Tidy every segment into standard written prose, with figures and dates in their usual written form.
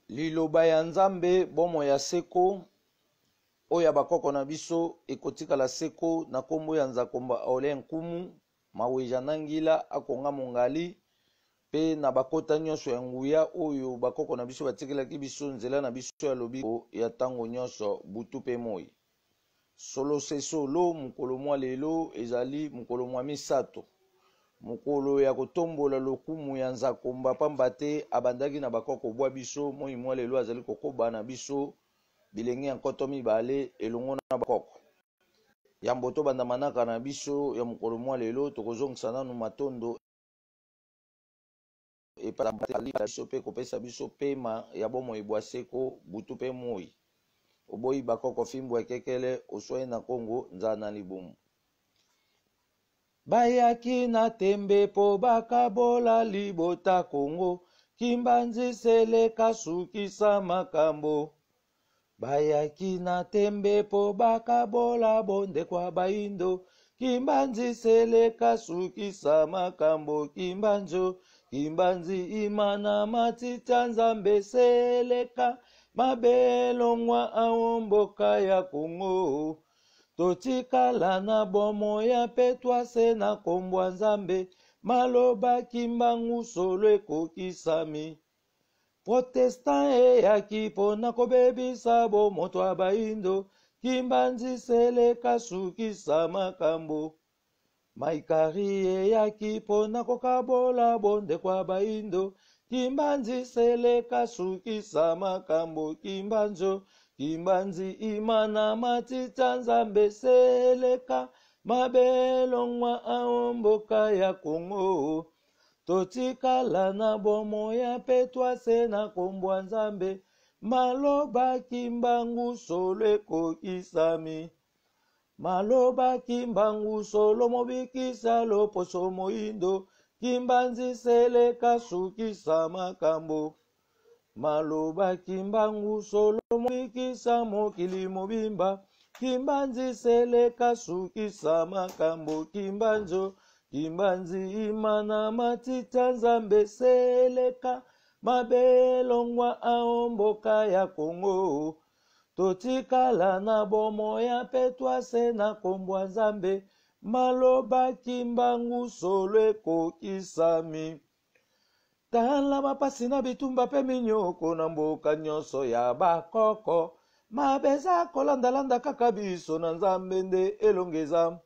liloba ya nzambe bomo ya seko oya bakoko na biso ekotikala seko na kombo ya nzakomba Aurélien Nkumu maweja na ngila akonga mongali pe na bakota nyonso ya nguya oyo bakoko na biso batikelaki biso nzela na biso ya lobiko ya tango nyonso butu pe moi solo se solo mukolo mwa lelo ezali mukolo mwa misato mukolo ya kotombola lokumu ya nzakomba pamba te abandaki na bakoko bwa biso moi mwa lelo azali kokoba na biso bilenge ya nkoto mibale elongo na bakoko yambo tobandamanaka na biso ya mukolo mwa lelo tokozongisa nanu matondo biso pe kopesa biso pema ya bomoi bwa seko butu pe moi oboyi bakoko fimbo ekekele oswai na kongo nzana libumu bayaki na tembe po bakabola libota kongo kimbanzi seleka sukisa makambo bayaki na tembe po bakabola bonde kwa baindo kimbanzi seleka sukisa makambo kimbanzi imana matita nzambe seleka mabelongwa aomboka ya kongo totikala na bomo ya petwase na kombwa nzambe maloba kimbangu solo ekokisami protestant eyaki mpona kobebisa bomoto ya baindo kimbanzi seleka sukisa makambo maikari eyaki mpona kokabola bonde kwa baindo kimbanzi seleka sukisa makambo kimbanzi imana matita nzambe seleka mabelongwa aomboka ya kongo totikala na bomo ya petwase na kombwa nzambe maloba kimbangu solo ekokisami maloba kimbangu solo mobikisa loposo moindo kimbanzi seleka sukisa makambo maloba kimbangu solo mobikisa mokili mobimba kimbanzi seleka sukisa makambo kimbanzi imana matita nzambe seleka mabelongwa aomboka ya kongo totikala na bomo ya petwase na kombwa nzambe maloba kimbangu solo ekokisami tala mapasi na bitumba pe minyoko na mboka nyonso ya bakoko mabeza kolandalanda kaka biso na nzambe nde elongeza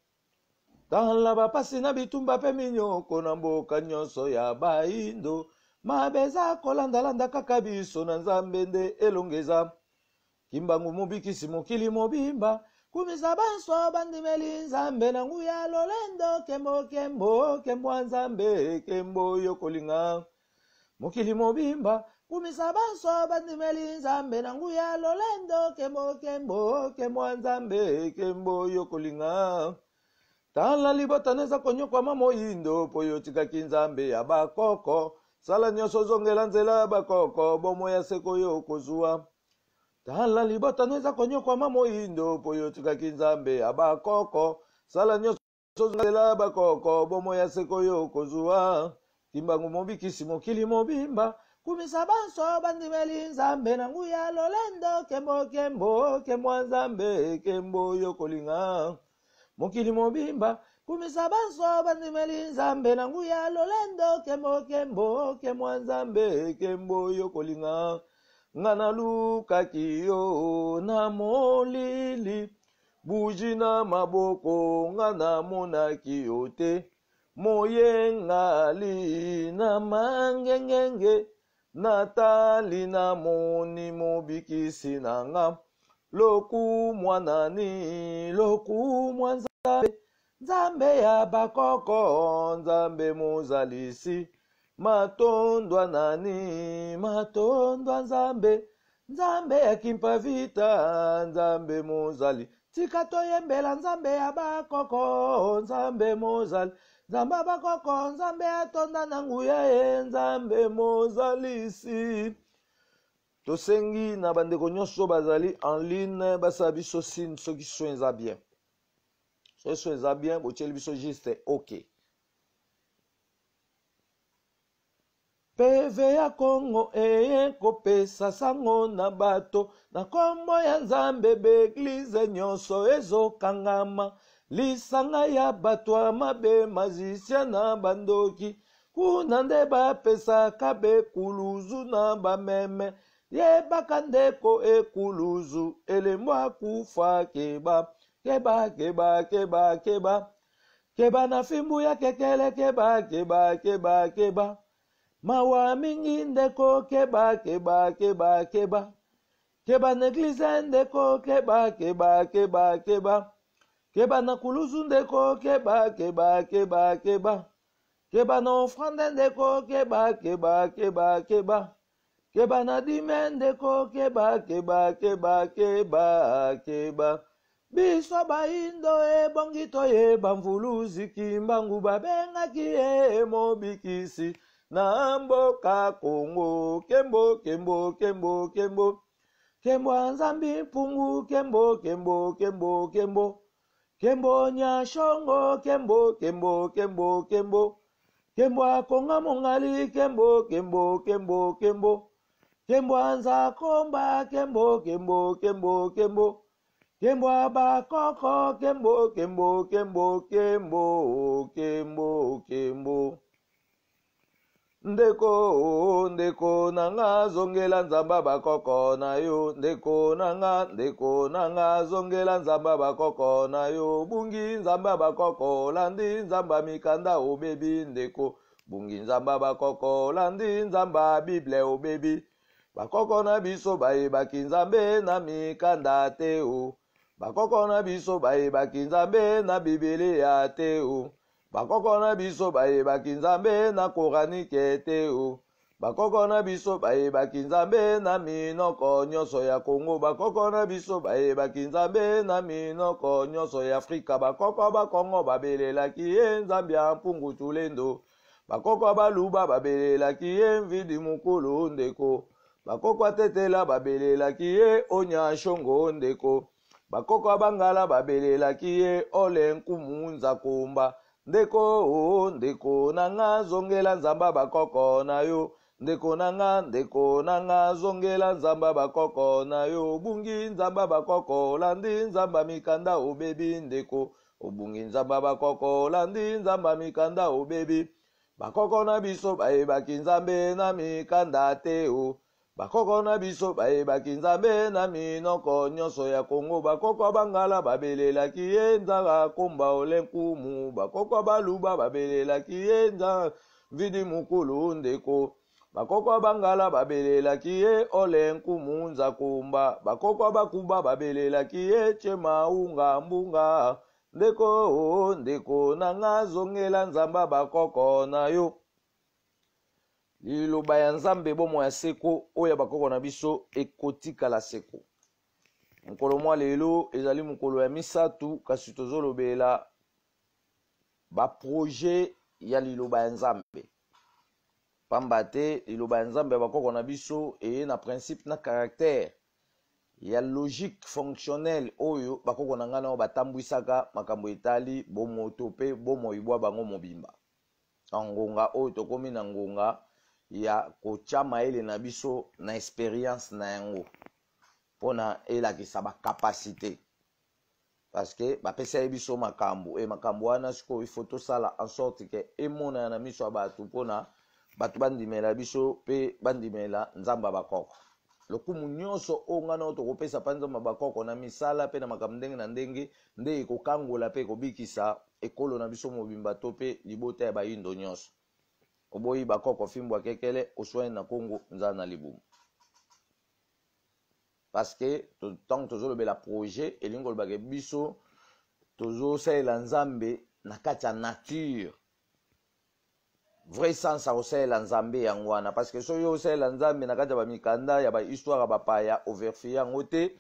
tala bapasi na bitumba pe minyoko na mboka nyonso ya baindo mabeza kolandalanda kaka biso na nzambe nde elongeza kimbangu mobikisi mokili mobimba kumisa banso bandimeli nzambe na nguya lolendo kembo nzambe kembo yokolinga mokili mobimba kumisa banso bandimeli nzambe na nguya lolendo kembo nzambe kembo yokolinga tala libota neza konyokwama moyindo po yotikaki nzambe ya bakoko sala nyonso ozongela nzela ya bakoko bomo ya seko yo kozwa tala libota neza konyokwama moyindo po yotikaki nzambe ya bakoko sala nyonso ozongela ya bakoko bomo ya seko yo kozwa kimbangu mobikisi mokili mobimba kumisa banso bandimeli nzambe na nguya lolendo kembo nzambe kembo yokolinga mokili mobimba kumisa banso bandimeli nzambe na nguya lolendo kembo nzambe kembo yokolinga nga nalukaki yo na molili buji na maboko nga namonaki yo te moyengali na mangengenge natali na moni mobikisi na nga lokumwa nani lokumwa nzambe ya bakoko nzambe mozalisi matondwa nani matondwa nzambe ya kimpavita nzambe mozali tika toyembela nzambe ya bakoko nzambe mozali nzambe ya bakoko nzambe atonda na nguya ye nzambe mozalisi tosengi na bandeko nyonso bazali en ligne basala biso sine soki so eza bien soki so eza bien botieli biso juste ok PV ya Kongo ekopesa sango na bato na kombo ya Nzambe beglize nyonso ezokangama lisanga ya bato ya mabe mazisya na bandoki kuna nde bapesaka bekuluzu na bameme yebaka ndeko ekuluzu elembo akufa keba keba keba keba keba keba na fimbu ya kekele keba keba keba keba mawa mingi ndeko keba keba keba keba keba na eglize ndeko keba keba keba keba keba na kuluzu ndeko keba keba keba keba keba na ofrande ndeko keba keba keba keba keba na dime ndeko keba keba keba keba keba biso baindo ebongi toyeba mvulu ziki mbangu babengaki ye mobikisi na mboka Kongo kembo kembo kembo kembo kembo Nzambi mpungu kembo kembo kembo kembo kembo nyashongo kembo kembo kembo kembo kembo akonga mongali kembo kembo kembo kembo kembo anza komba kembo kembo kembo kembo kembo abakoko kembo kembo kembo kembo kembo kembo ndeko ndeko nanga zongela Nzamba bakoko na yo ndeko nanga zongela Nzamba bakoko na yo bungi Nzamba bakoko landi Nzamba mikanda obebi ndeko bungi Nzamba bakoko landi Nzamba Bible obebi bakoko na biso bayebaki Nzambe na mikanda te o bakoko na biso bayebaki Nzambe na Biblia te o bakoko na biso bayebaki Nzambe na koranike te o bakoko na biso bayebaki Nzambe na minoko nyonso ya Kongo bakoko na biso bayebaki Nzambe na minoko nyonso ya Afrika bakoko bakongo babelelaki ye Nzambe ya mpungu tulendo bakoko baluba babelelaki ye mvidi mukulu ndeko bakoko atetela babelelaki ye onya shongo ndeko bakoko abangala babelelaki ye ole nkumu nzakumba ndeko ndeko nanga zongela Nzamba bakoko na yo ndeko nanga zongela Nzamba bakoko na yo bungi Nzamba bakoko landi Nzamba mikanda obebi ndeko obungi Nzamba bakoko landi Nzamba mikanda obebi bakoko na biso bayebaki Nzambe na mikanda te o bakoko na biso bayebaki Nzambe na minoko nyonso ya Kongo bakoko bangala babelelaki ye nzaka komba ole nkumu bakoko baluba babelelaki ye nza vidi mukulu ndeko bakoko bangala babelelaki ye ole nkumu nzakumba bakoko bakuba babelelaki ye chema unga mbunga ndeko ndeko nanga zongela Nzamba bakoko na yo liloba ya Nzambe bomo ya seko oya bakoko na biso ekotikala seko mokolo mwa lelo ezali mokolo ya misatu kasi tozolobela baprojet ya liloba ya Nzambe pamba te liloba ya Nzambe ya bakoko na biso eye na principe na caractère ya logique fonctionnelle oyo bakoko na ngana batambwisaka makambo etali bomoto pe bomoyibwa bango mobimba na ngonga oyo tokomi na ngonga ya kotia mayele na biso na expérience na yango pona elakisa bakapasité parce que bapesa ye biso makambo makambo wana sikoyo ifo tosala en sorte ke emonana na miso ya bato mpona bato bandimela biso pe bandimela Nzamba bakoko lokumu nyonso oyo ngana oyo tokopesa mpa Nzamba bakoko na misala pe na makambo ndenge na ndenge nde ekokangola pe ekobikisa ekolo na biso mobimba to pe libota ya bayindo nyonso oboyi bakoko fimbo akekele oswani na Kongo nzala na libumu parce que tant tozolobela projet elingi olobaka biso tozosalela Nzambe na kati ya nature vrai sens akosalela Nzambe yango wana parce que soki osalela Nzambe na kati ya bamikanda ya bahistoire ya bapaya overfie yango te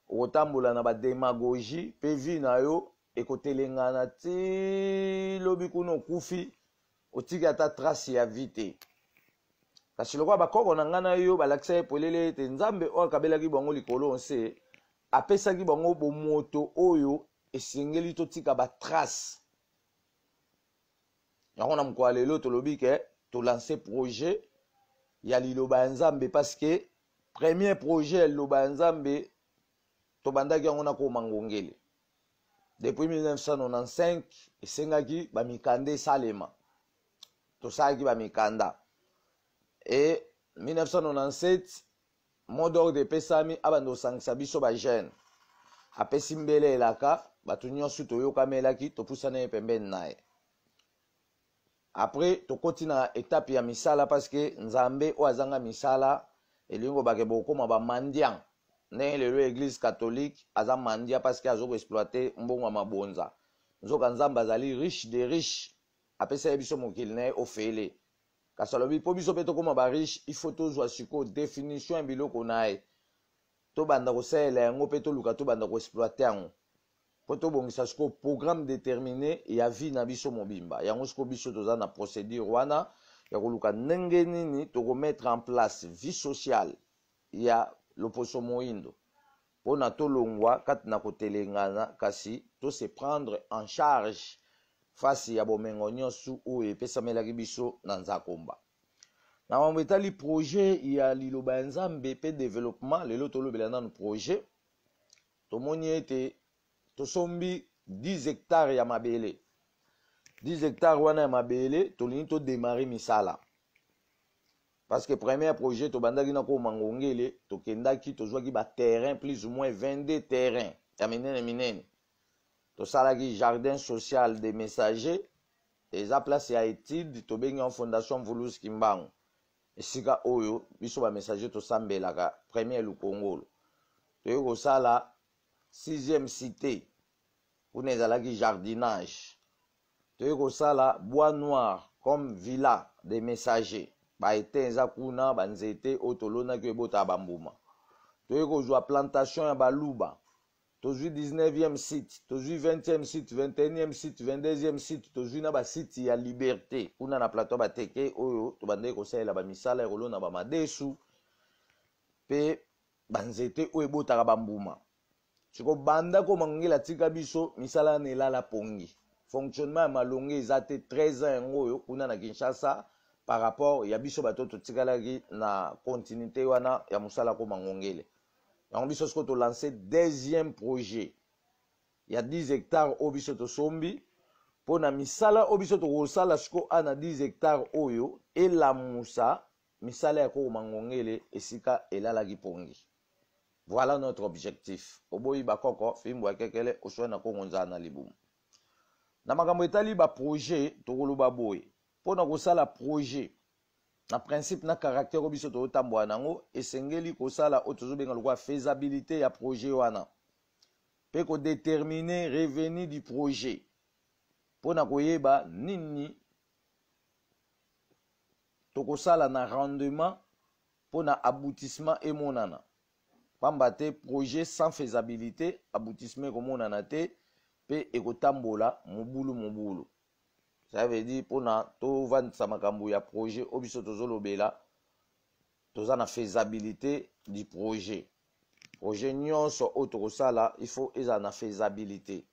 okotambola na badémagogie mpe vi na yo ekotelengana ti lobi kuna okufi otiki ata trace ya vie te kasi lokola bakoko na ngana yo balakisa ye polele ete Nzambe oyo akabelaki bango likolo nse apesaki bango bomoto oyo esengeli totika batrace yango na mokolo lelo tolobi ke tolance projet ya liloba nzambe parce que premier projet liloba nzambe tobandaki yango na koma ngongele depuis 1995 esengaki bamikanda esalema tosalaki bamikanda et 1997 mot d'ordre epesami abanda kosangisa biso bajeune apesi mbele elaka bato nyonso toyokamelaki topusana ye pembeni na ye après tokoti na étape ya misala parce que nzambe oyo azanga misala elingo bake bokoma bamandian ndenge lelo église catholique aza mandia parce que azokoexploite mbongo ya mabonza nzoka nzambe azali riche de riche apesa ye biso mokili na ye ofele kasi alobi mpo biso mpe tokóma bariche il faut tozwa sikoyo définition ya biloko na ye tobanda kosalela yango mpe toluka tobanda koexploite yango mpo tobongisa sikoyo programme déterminé ya vie na biso mobimba yango sikoyo biso toza na procédure wana ya koluka ndenge nini tokomettre en place vie sociale ya loposo moyindo mpona tolongwa kati na kotelengana kasi tose prendre en charge fasi ya bomengo nyonso oyo epesamelaki biso na nzakomba na mambo etali projet ya liloba ya nzambe mpe développement lelo tolobela nanu projet tomoni ete tosombi 10 hectares ya mabele 10 hectares wana ya mabele tolingi todémarre misala parce que premier projet tobandaki na koma ngongele tokendaki tozwaki baterrain plus ou moins 22 terrain ya minene minene tosalaki jardin social des messagers eza place ya étude tobengi en fondation Mvulus Kimbangu esika oyo biso bamessager tosambelaka premier lukongolo toyei kosala 6e cité kuna ezalaki jardinage toyei kosala bois noir comme villa des messagers baete eza kuna banzete oyo tolonaki ebota bambuma toyei kozwa plantation ya baluba tozwi 19e site tozwi 20e site 21e site 22e site tozwi na basite ya liberté kuna na plateau bateke oyo tobandeki kosalela bamisala ekolona bamadesu mpe banzete oyo ebotaka bambuma siko banda koma ngongela tika biso misala na elala pongi fonctionnement ya malonge eza te 13 ans yango oyo kuna na Kinshasa par rapport ya biso bato totikalaki na continuité wana ya mosala koma ngongele yango biso siko tolance deuxième projet ya 10 hectares oyo biso tosombi mpo na misala oyo biso tokosala siko ana 10 hectares oyo elamusa misala ya kokoma ngongele esika elalaki pongi. Voilà notre objectif. Oboyi bakoko fimbo ya kekele oswa na kongo nzana na libumu. Na makambo etali ba projet tokoloba boye. Pona kosala projet na principe na caractère obiso totamboa nango esengeli kosala otozobenga lokwa faisabilité ya projet wana. Pe ko déterminer revenu du projet. Pona koyeba nini tokosala na rendement pona aboutissement emonana. Pamba te projet sans faisabilité aboutissement ekomonana te pe ekotambola mobulu. Ça veut dire pona tovandisa makambo ya projet obiso tozolobela toza na faisabilité du projet. Projet nyonso oyo tokosala il faut eza na faisabilité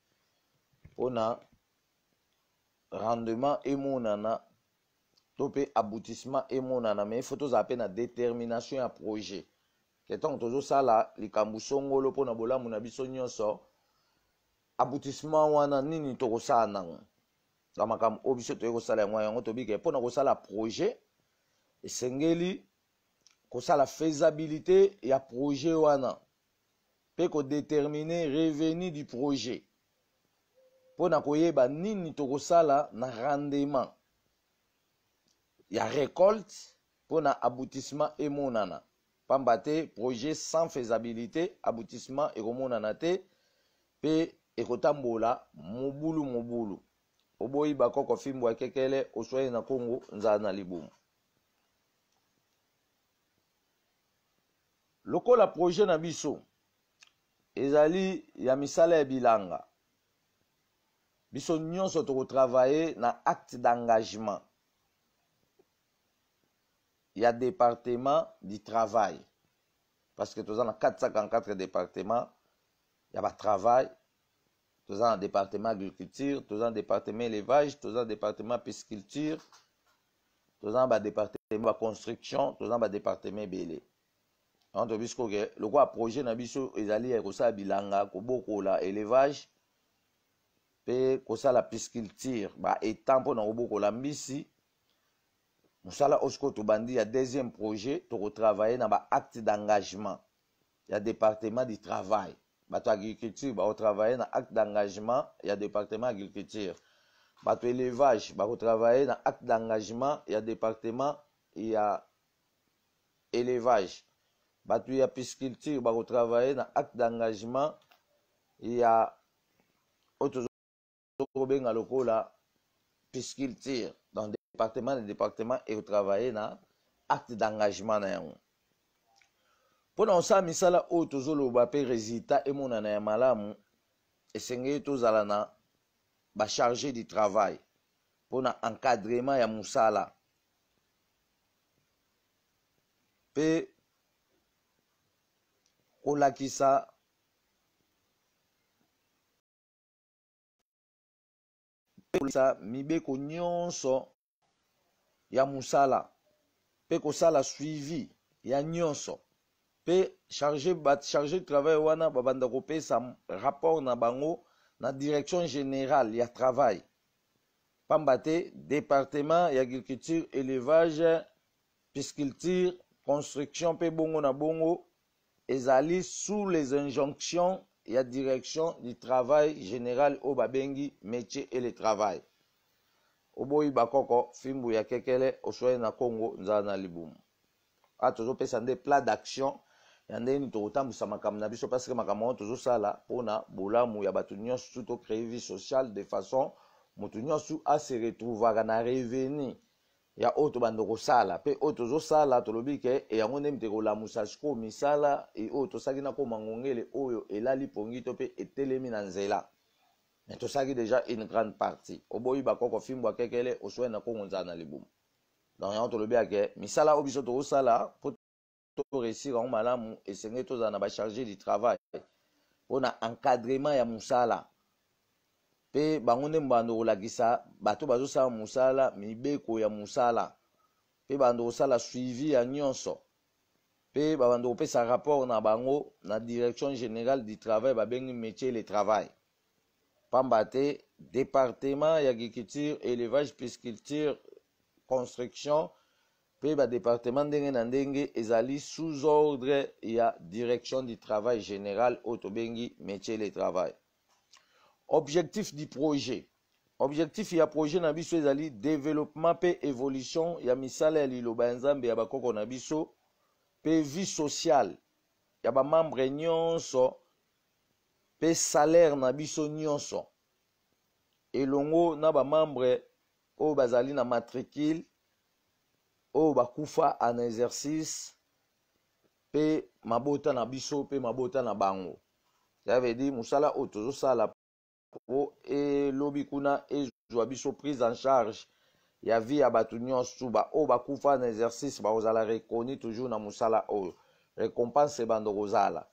pona rendement emonana to pe aboutissement emonana mais il faut tozala pe na détermination ya projet. Ketango tozosala likambo songolo pona bolamu na biso nyonso aboutissement wana nini tokosala nango na makambo oyo biso toyei kosala yango tobike pona kosala projet esengeli kosala faisabilité ya projet wana pe kodéterminer revenu du projet pona koyeba nini tokosala na rendement ya récolte pona aboutissement emonana. Pamba te projet sans faisabilité aboutissement ekomonana te pe ekotambola mobulu. Oboyi bakoko fimbo ya kekele oswaye na Kongo nzala na libumu. Lokola projet na biso ezali ya misala ya bilanga. Biso nyonso toko travailler na acte d'engagement. Il y a département du travail. Parce que nous avons 444 départements. Il y a le travail. Nous avons un département agriculture. Nous avons un département élevage. Nous avons un département pisciculture. Nous avons un département ba construction toza ba département belé entre bisko ke le quoi projet na biso ezali ya kosala bilanga kobokola élevage pe kosala pisciculture ba étang mpona kobokola mbisi mosala osiko tobandi ya deuxième projet tokotravaille na ba acte d'engagement ya département du travail bato agriculture bakotravaille na acte d'engagement ya département agriculture bato élevage bakotravaille na acte d'engagement ya département ya élevage bato ya pisciculture bakotravaille na acte d'engagement ya oyo tozobenga lokola pisciculture dans le département ekotravaille na acte d'engagement na yango mpona kosala misala oyo tozoloba mpe résultat emonana ya malamu esengeli tozala na bachargé du travail mpona encadrement ya mosala mpe kolakisa mibeko nyonso ya mosala mpe kosala suivi ya nyonso mpe chargé de travail wana babanda kopesa rapport na bango na direction générale ya travail pamba te département ya agriculture élevage pisciculture construction mpe bongo na bongo ezali sous les injonctions ya direction du travail général oyo babengi métier et le travail oboyi bakoko fimbu ya kekele oswali na Congo nzala na libumu a tozopesa nde plat d'action ya ndeni tokotambwisa makambo na biso parce que makambo oyo tozosala mpona bolamu ya bato nyonso to créer vie sociale de façon moto nyonso ase retrouvaka na revenu ya oyo tobanda kosala mpe oyo tozosala tolobi ke yango nde mite kolamusa sikoyo misala oyo tosalaki na koma ngongele oyo elali pongi to mpe etelemi na nzela mais tosalaki déjà une grande partie oboyi bakoko fimbu akekele oswali na Kongo nzala na libumu donc yango tolobi ake misala oyo biso tokosala mpo toréussir yango malamu esengeli tozala na bachargé du travail mpona encadrement ya mosala mpe bango nde bando kolakisa bato bazosala mosala mibeko ya mosala mpe bando kosala suivi ya nyonso mpe babando kopesa rapport na bango na direction générale du travail babengi métier et le travail pamba te département ya agriculture élevage pisciculture construction mpe badépartement ndenge na ndenge ezali sous ordre ya direction du travail général oyo tobengi métier et le travail. Objectif du projet. Objectif ya projet na biso ezali développement pe évolution ya misala ya liloba ya nzambe ya bakoko na biso pe vie sociale ya bamembre nyonso pe salaire na biso nyonso elongo na bamembre oyo bazali na matricule oyo bakufa en exercice pe mabota na biso pe mabota na bango. Ça veut dire musala oyo tozosala po elobi kuna ezwa biso prise en charge ya vie ya bato nyonso oyo bakufa en exercice bakozala reconi toujours na musala oyo récompense bando kozala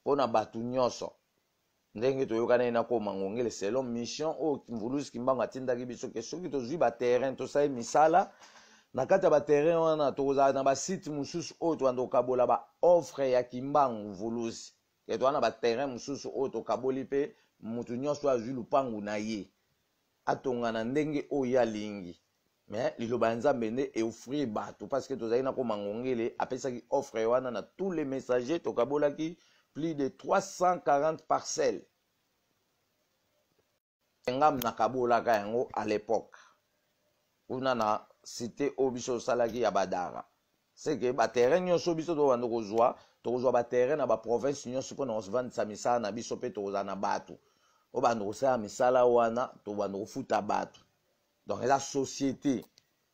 mpona bato nyonso ndenge toyokana na koma ngongele selon mission oyo mvulusi kimbango atindaki biso ke soki tozwi baterrain tosali misala na kati ya baterrain wana tokozala na basite mosusu oyo tobanda kokabola baoffre ya kimbangu mvulusi ke towana baterrain mosusu oyo tokaboli mpe mutu nyonso azwi lupangu na ye atonga na ndenge oyo alingi mais liloba ya nzambe nde eoffrir bato parce que tozali na koma ngongele apesaki offre wana na tous les messagers tokabolaki plus de 340 parcelles ngam nakabolaka yango à l'époque kuna na cité oyo biso osalaki ya badara seke baterrain nyonso biso tobanda tokozwa baterrain na baprovince nyonso mpona kosivandisa misala na biso mpe tokozala na bato oyo banda kosala misala wana tobanda kofuta bato donc eza société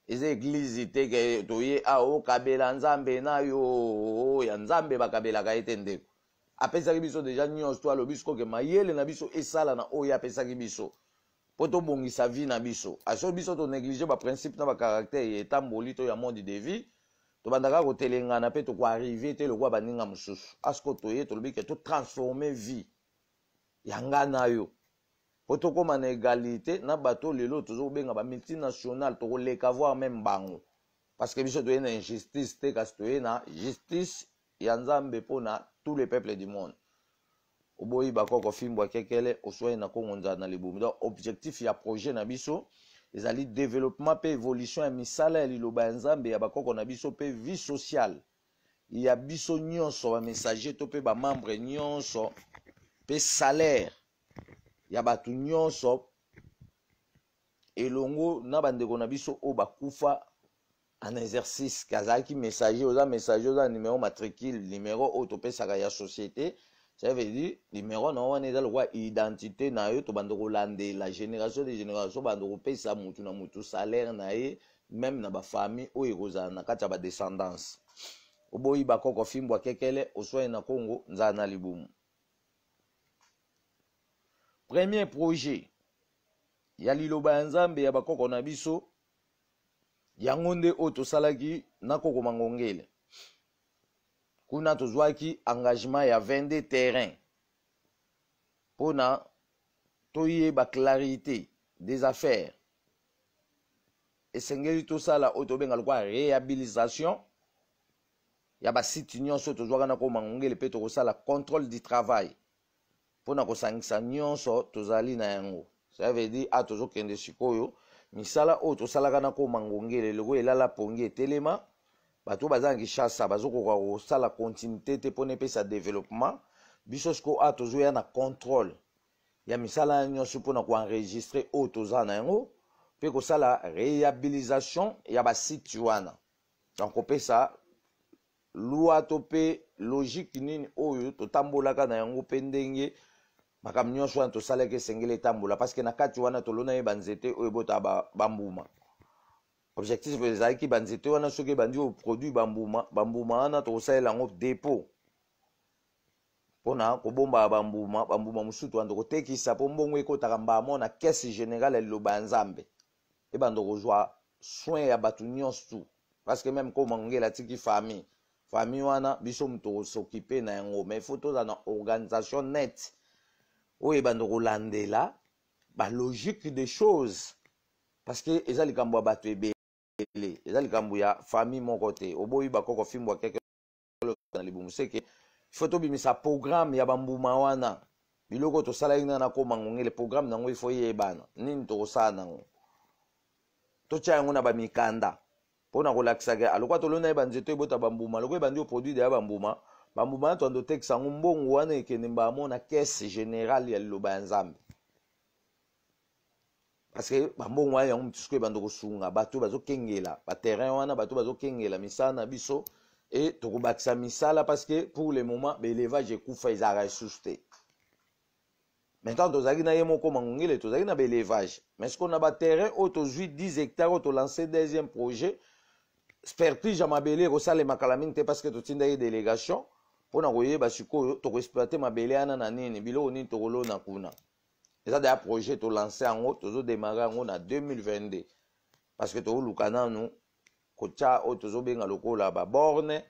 eza église te ke toye okabela nzambe na yo ya nzambe bakabelaka ye te ndeko apesaki biso deja nyonso to alobi sikoke mayele na biso esala na oyo apesaki biso mpo tobongisa vie na biso aso biso tonéglige baprincipe na bacaractère ya etamboli to ya mode de vie tobandaka kotelengana mpe tokoarrive te lokwa baninga mosusu asiko toye tolobi ke totransforme vie ya nga na yo mpo tokóma na égalité na bato lelo tozobenga bamultinational tokoleka voir même bango parce que biso toye na injustice te kasi toye na justice ya nzambe mpona tous les peuples du monde. Oboyi bakoko fimbwa kekele oswai na kongo nzala na libumu. Donc objectif ya projet na biso ezali développement pe évolution ya misala ya liloba ya nzambe ya bakoko na biso pe vie sociale ya biso nyonso ba messager to pe ba membre nyonso pe salaire ya batu nyonso elongo na bandeko na biso o bakufa en exercice kazaki messager oza numéro matricule numéro o to pesaka ya société. Ça veut dire numéro na wana eza lokwa identité na yo to bando kolandela génération de génération bando kopesa mutu na mutu salaire na ye même na ba famille o ekozala na kati ya ba descendance. Oboyi bakoko fimbwa kekele oswai na Congo nzala na libumu. Premier projet ya liloba ya nzambe ya bakoko na biso yango nde o tosalaki na koko mangongele. Kuna tozwaki engagement ya 22 terrain pona toyeba clarité des affaires esengeli tosala o tobenga lokwa réhabilitation ya basite nyonso tozwaka na koko mangongele pe tokosala contrôle du travail pona kosangisa nyonso tozali na yango. Ça veut dire a tozokende sikoyo misala o tosalaka na koko mangongele loko elala pongi etelema bato bazanga Kinshasa bazokoka kosala continuité te pona epesa développement biso siko a tozoya na contrôle ya misala nyonso pona koenregistre o toza na yango pe kosala réhabilitation ya basite wana. Donc kopesa loi to pe logique nini oyo totambolaka na yango pe ndenge makambo nyonso wana tosalaki esengeli etambola parce que na kati wana tolona ye banzete oyo ebota bambuma. Objectif ezalaki banzete wana soki ebandi oproduit bambuma wana tokosalela yango dépôt mpona kobomba bambuma mosusu wana tokotekisa mpo mbongo ekotaka mbamo na caisse générale ya liloba ya nzambe ebanda kozwa soin ya bato nyonso parce que même ko mangongela atiki famille wana biso moto tokosokipe na yango mais faut toza na organisation net oyo ebanda kolandela balogique des choses parce que eza likambo ya bato ebele eza likambo ya famille moko te. Oboyi bakoko fimbwa keke na libumu seke faut tobimisa programme ya bambuma wana biloko tosalaki na koma ngongele programme nango ifo yebana nini tokosala nango totia yango na bamikanda mpona kolakisaka alokwa tolona ye banzete ebota bambuma alokwa ebandi oproduit ya bambuma na toando tekisa yango mbongo wana ekende mbamo na caisse générale ya liloba ya nzambe parce que bambongo wana yango mutu sikoyo ebanda kosunga bato bazokengela baterrain wana bato bazokengela misala na biso et tokobakisa misala parce que pour le moment baélevage ekufa ezalaka lisusu te. Maintenant tozalaki na ye moko mangongele tozalaki na baélevage mais sikoyo na baterrain oyo tozwi 10 hectares oyo tolancé deuxième projet expertise ya mabele ekosalemaka la mingi te parce que totindaki délégation mpona koyeba sikoyo tokoexploite mabele wana na nini biloko nini tokolona kuna. Eza deya projet tolancé yango tozodémarre yango na 2022 parce que tokoluka nanu kotia oyo tozobenga lokola baborne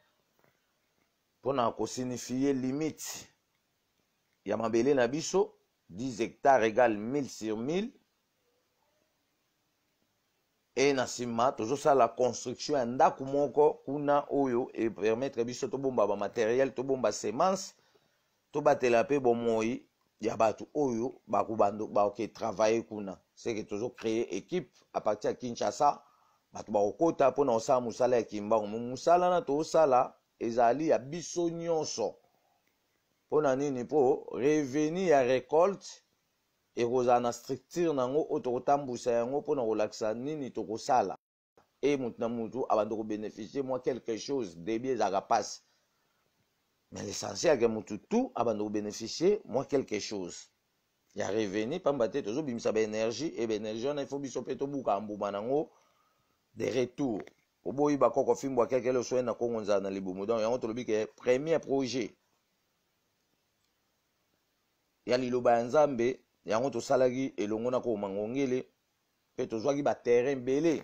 mpona kosignifie limite ya mabele na biso 10 hectares égale 1000 sur 1000 et na nsima tozosala construction ya ndako moko kuna oyo epermettre biso tobomba bamateriel tobomba semence tobatela mpe bomoi ya bato oyo bakoke travailler kuna seke tozocréer équipe à partir ya Kinshasa bato bakokota mpona kosala mosala ya kimbangu mosala na tosala ezali ya biso nyonso mpona nini mpo revenu ya récolte ekozala na structure nango oyo tokotambusa yango mpona kolakisa nini tokosala e mutu na mutu abanda kobénéficie mwa quelque chose debi ezalaka pasi mais l'essentiel ke mutu tu abanda kobénéficie mwa quelque chose ya revenu pamba te tozobimisa baénergie e baénergie wana ifo biso mpe tobuka mbuma nango de retour. Oboyi bakoko fimbwa kekele oswai na kongo nzala na libumu donc yango tolobi ke premier projet ya liloba ya nzambe yango tosalaki elongo na koko mangongele mpe tozwaki baterrain ebele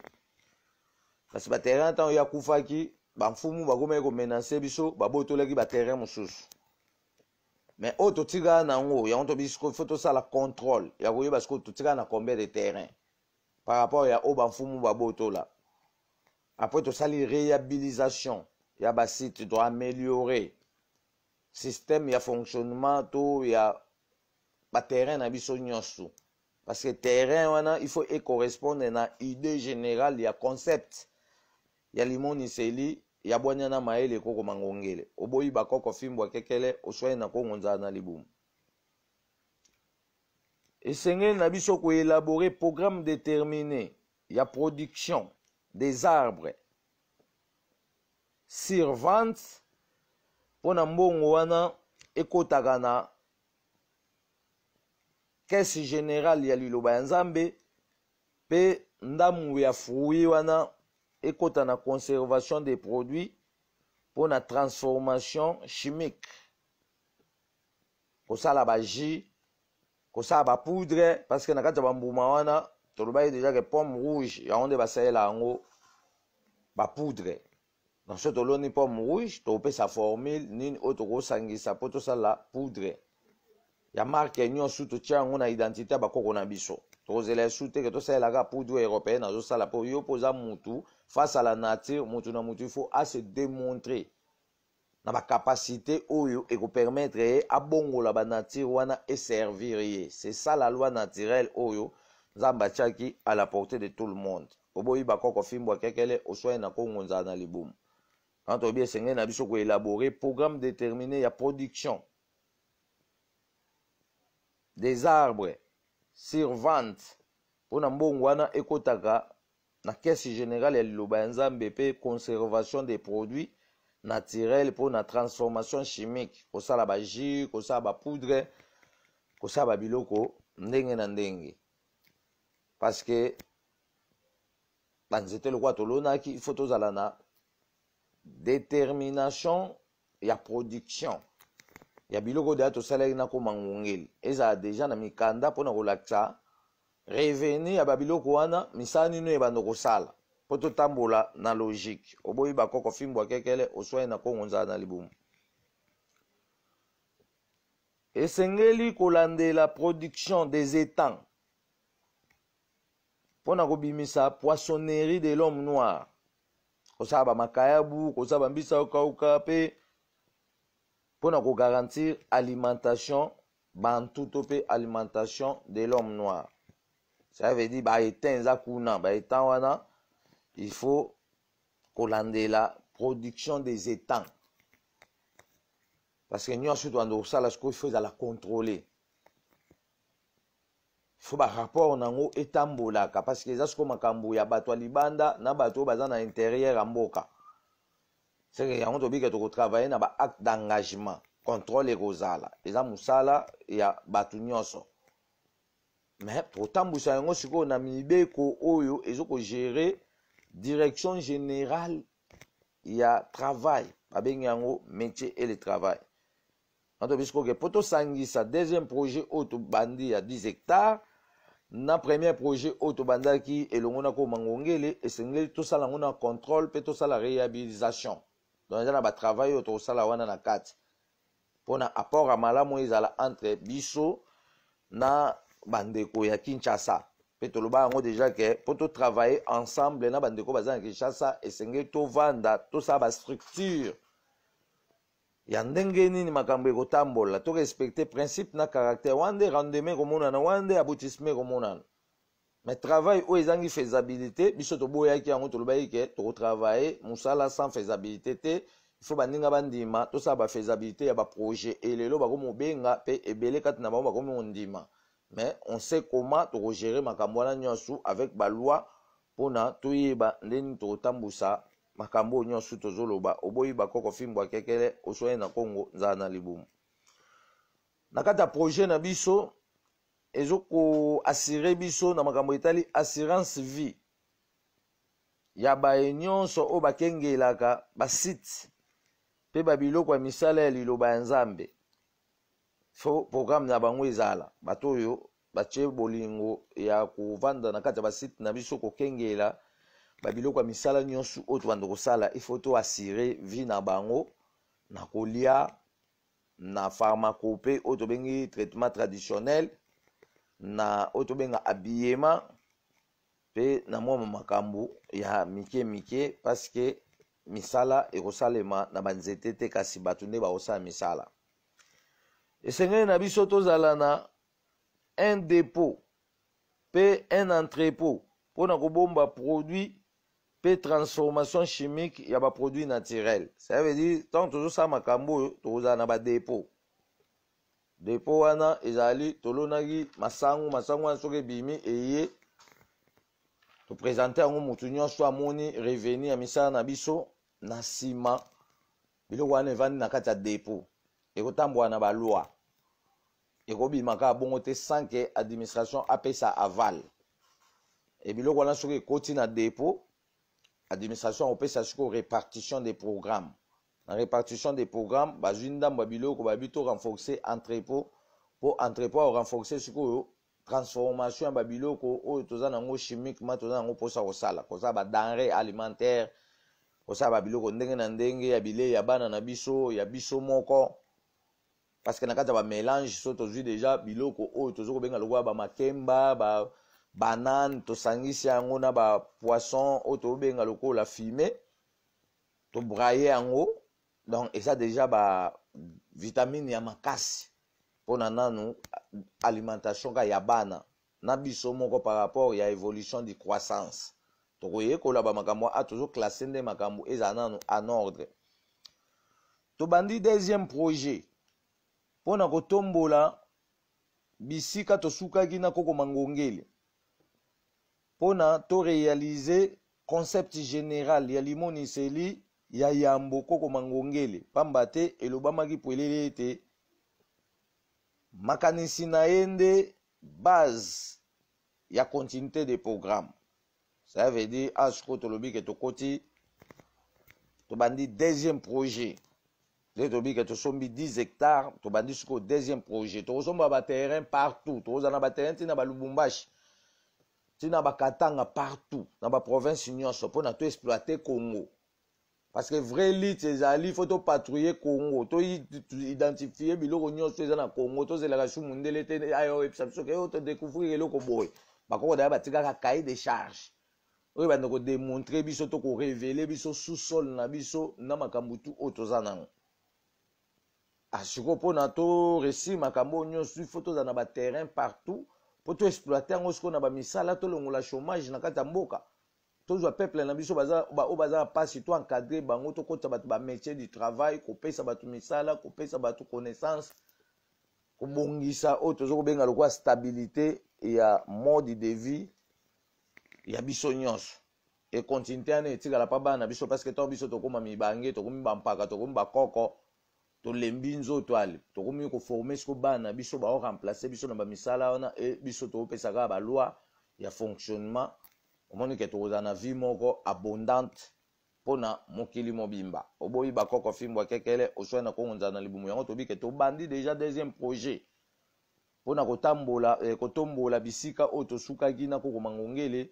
kasi baterrain ntango ya kufaki bamfumu bakomaki komenase biso babotolaki baterrain mosusu mais oyo totikala nango yango tobi sikoyo fo tosala contrôle ya koyeba sikoyo totikala na combien de terrain par rapport ya oyo bamfumu babotola Après tout ça, la réhabilitation. Il y a des sites qui doivent améliorer. Système, il y a fonctionnement, tout, il y a des terrains dans le parce que terrain, il faut correspondre à l'idée générale, il y a concept. Il y a limoni seli, il y a boanyana maele koko mangongele. Oboyi bakoko fimbo kekele, oswaye na kongonza na libumu. Et sengeli na biso ko élaborer programme déterminé. Il y a production des arbres sur vente pour na mbongo wana ekotaka na caisse générale ya liloba ya Nzambe pe ndamu ya fruit wana ekota na conservation des produits pour na transformation chimique. Kosala ba jus, kosala ba poudre parce que na kati ba mbuma wana toloba déjà que pomme rouge ya onde basalela yango ba poudre. Dans ce toloni pomme rouge, to pe sa formule nini auto ko sangisa poto sala poudre. Ya marque nyonso to tia yango na identité ba koko na biso. Tozela soute que to sala ka poudre européenne azo sala po yo poza mutu face à la nature, mutu na mutu il faut à se démontrer na ba capacité oyo et ko permettre a bongo la ba nature wana et servir. C'est ça la loi naturelle oyo Nzamba tiaki à la portée de tout le monde. Oboyi ba koko fimbo kekele oswaye na kongonza na libumu. Quand on bien sengé na biso ko élaborer programme déterminé ya production des arbres sur vente pour na mbongo wana ekotaka na caisse générale ya liloba ya Nzambe pe conservation des produits naturels pour na transformation chimique kosala ba jus kosala ba poudre kosala ba biloko ndenge na ndenge parce que banzete lokwa tolonaki il faut tozala na détermination ya production ya biloko de tosalaki na koma ngongeli ezala deja na mikanda mpona kolakisa revenu ya babiloko wana misala nino ebanda kosala mpo totambola na logique oboyi bakoko fimbo akekele oswaye na kongo nzala na libumu esengeli kolandela production des étangs mpona kobimisa poissonnerie de l'homme noir kosala bamakayabu kosala bambisa okauka mpe mpona kogarantir alimentation bantu to mpe alimentation de l'homme noir. Ça veut dire baetan eza kuna baetan wana il faut kolandela production des étangs parce que nyonso toanda kosala sikoyo il faut ezala contrôler il faut barapport nango etambolaka parce que eza sikoyo makambo ya bato ya libanda na bato oyo baza na intérieur ya mboka c'est que yango tobika tokotravaille na baacte d'engagement contrôle ekozala eza mosala ya bato nyonso mais totambusa yango sikoyo na mibeko oyo ezokogere direction générale ya travail babengi yango métier et le travail antobi sikoyo po tosangisa deuxième projet oyo tobandi ya 10 hectares na premier projet oyo tobandaki elongo na koma ngongele esengeli tosala yango na contrôle mpe tosala réhabilitation donc eza na batravail oyo tokosala wana na kati mpona apport ya malamu ezala entre biso na bandeko ya Kinshasa mpe toloba yango déjà ke mpo totravaille ensemble na bandeko baza na Kinshasa esengeli tovanda tosala bastructure ya ndenge nini makambo ekotambola torespecte principe na caractère wande rendement komonana wande aboutissement komonana mais travail oyo ezangi faisabilité biso toboyaki yango tolobaki ke tokotravaille mosala sans faisabilité te il faut bandinga bandima tosala bafaisabilité ya baprojet elelo bakomobenga mpe ebele kati na bango bakomi ondima mais on sait comment tokogere makambo wana nyonso avec baloi mpona toyeba ndeni tokotambusa makambo oyo nyonso tozoloba oboyi bakoko fimbo akekele oswaye na kongo nzala na libumu na kati ya projet na biso ezokoassire biso na makambo etali assurance vie ya baye nyonso oyo bakengelaka basite mpe babiloko ya misala ya liloba ya Nzambe fo programme na bango ezala bato oyo batie bolingo ya kovanda na kati ya basite na biso kokengela babiloko ya misala nyonso oyo tobanda kosala il faut toassire vie na bango na kolia na pharmacopée oyo tobengi traitement traditionnel na oyo tobenga habillement pe na mwa makambo ya mike parce que misala ekosalema na banzete te kasi bato nde bakosala misala. Esengeli na biso tozala na un dépôt pe un entrepôt mpona kobomba produit pe transformation chimique ya baproduit naturel. Ça veut dire tant tozosala makambo oyo tokozala na badépôt. Dépôt wana ezali tolonaki masango wana soki ebimi eye toprésente yango motu nyonso amoni revenu ya misala na biso na nsima biloko wana evandi na kati ya dépôt ekotambola na baloi ekobima kaka bongo te sans que administration apesa aval. E biloko wana soki ekoti na dépôt administration opesa siko répartition des programmes. La répartition des programmes bazwi ndambo ya biloko babi to renforcer entrepôt po entrepôt renforcer siko transformation ya babiloko oyo toza nango chimiquement toza nango posa kosala koza ba denrée alimentaire kosala babiloko ndenge na ndenge ya bilei ya bana na biso ya biso moko parce que na kati ya ba mélange so tozwi déjà biloko oyo tozo kobenga lokola ba makemba ba banane tosangisi yango na ba poisson oyo tobenga lokola fumé to brailler yango donc eza déjà ba vitamine ya makasi pona nanu alimentation ka ya bana na biso moko par rapport ya évolution de croissance tokoyekola ba makambo a toujours classer nde makambo eza nanu en ordre. Tobandi deuxième projet pona kotombola bisika tosukaki na koko mangongele pona to réaliser concept général ya limoniseli ya yambo koko mangongele pamba te elobamaki pwelele ete makanisi na ye nde base ya continuité de programme. Ça veut dire asiko tolobi ke tokoti tobandi deuxième projet nde tolobi ke tosombi 10 hectares tobandi siko deuxième projet tokosomba baterrain partout tokozala na baterrain ntina balubumbashi ntina bakatanga partout na baprovince nyonso mpona to exploiter Congo. Parce que vrai lit ezali faut to patrouiller Congo to identifier biloko nyonso eza na Congo to zelaka sumu ndele te ayo episa biso ke to découvrir eloko boye bakoko daya batikaka cahier de charge oyo banda ko démontrer biso to ko révéler biso sous-sol na biso na makambo tu oyo toza nango. Asiko mpona to réussir makambo nyonso faut tozala na baterrain partout po to exploiter yango siko na bamisala tolongola chômage na kati ya mboka. Tozwa peuple na biso baza pasi to encadrer bango to kota bato ba métier du travail kopesa bato misala kopesa bato connaissance kobongisa oyo tozo kobenga lokwa stabilité ya mode de vie ya biso nyonso e continuité ane etikala pa bana biso parce que to biso tokoma mibange tokomi bampaka tokomi bakoko tolembi nzoto ale tokomi koformer siko bana biso bao remplacer biso na bamisala wana e biso topesaka ba loi ya fonctionnement. Omoni ke tokozala na vie moko abondante pona mokili mobimba oboyi bakoko fimbo kekele oswai na kongonzala na libumu yango tobi ke tobandi déjà deuxième projet pona kotombola bisika oyo tosukaki na koko mangongele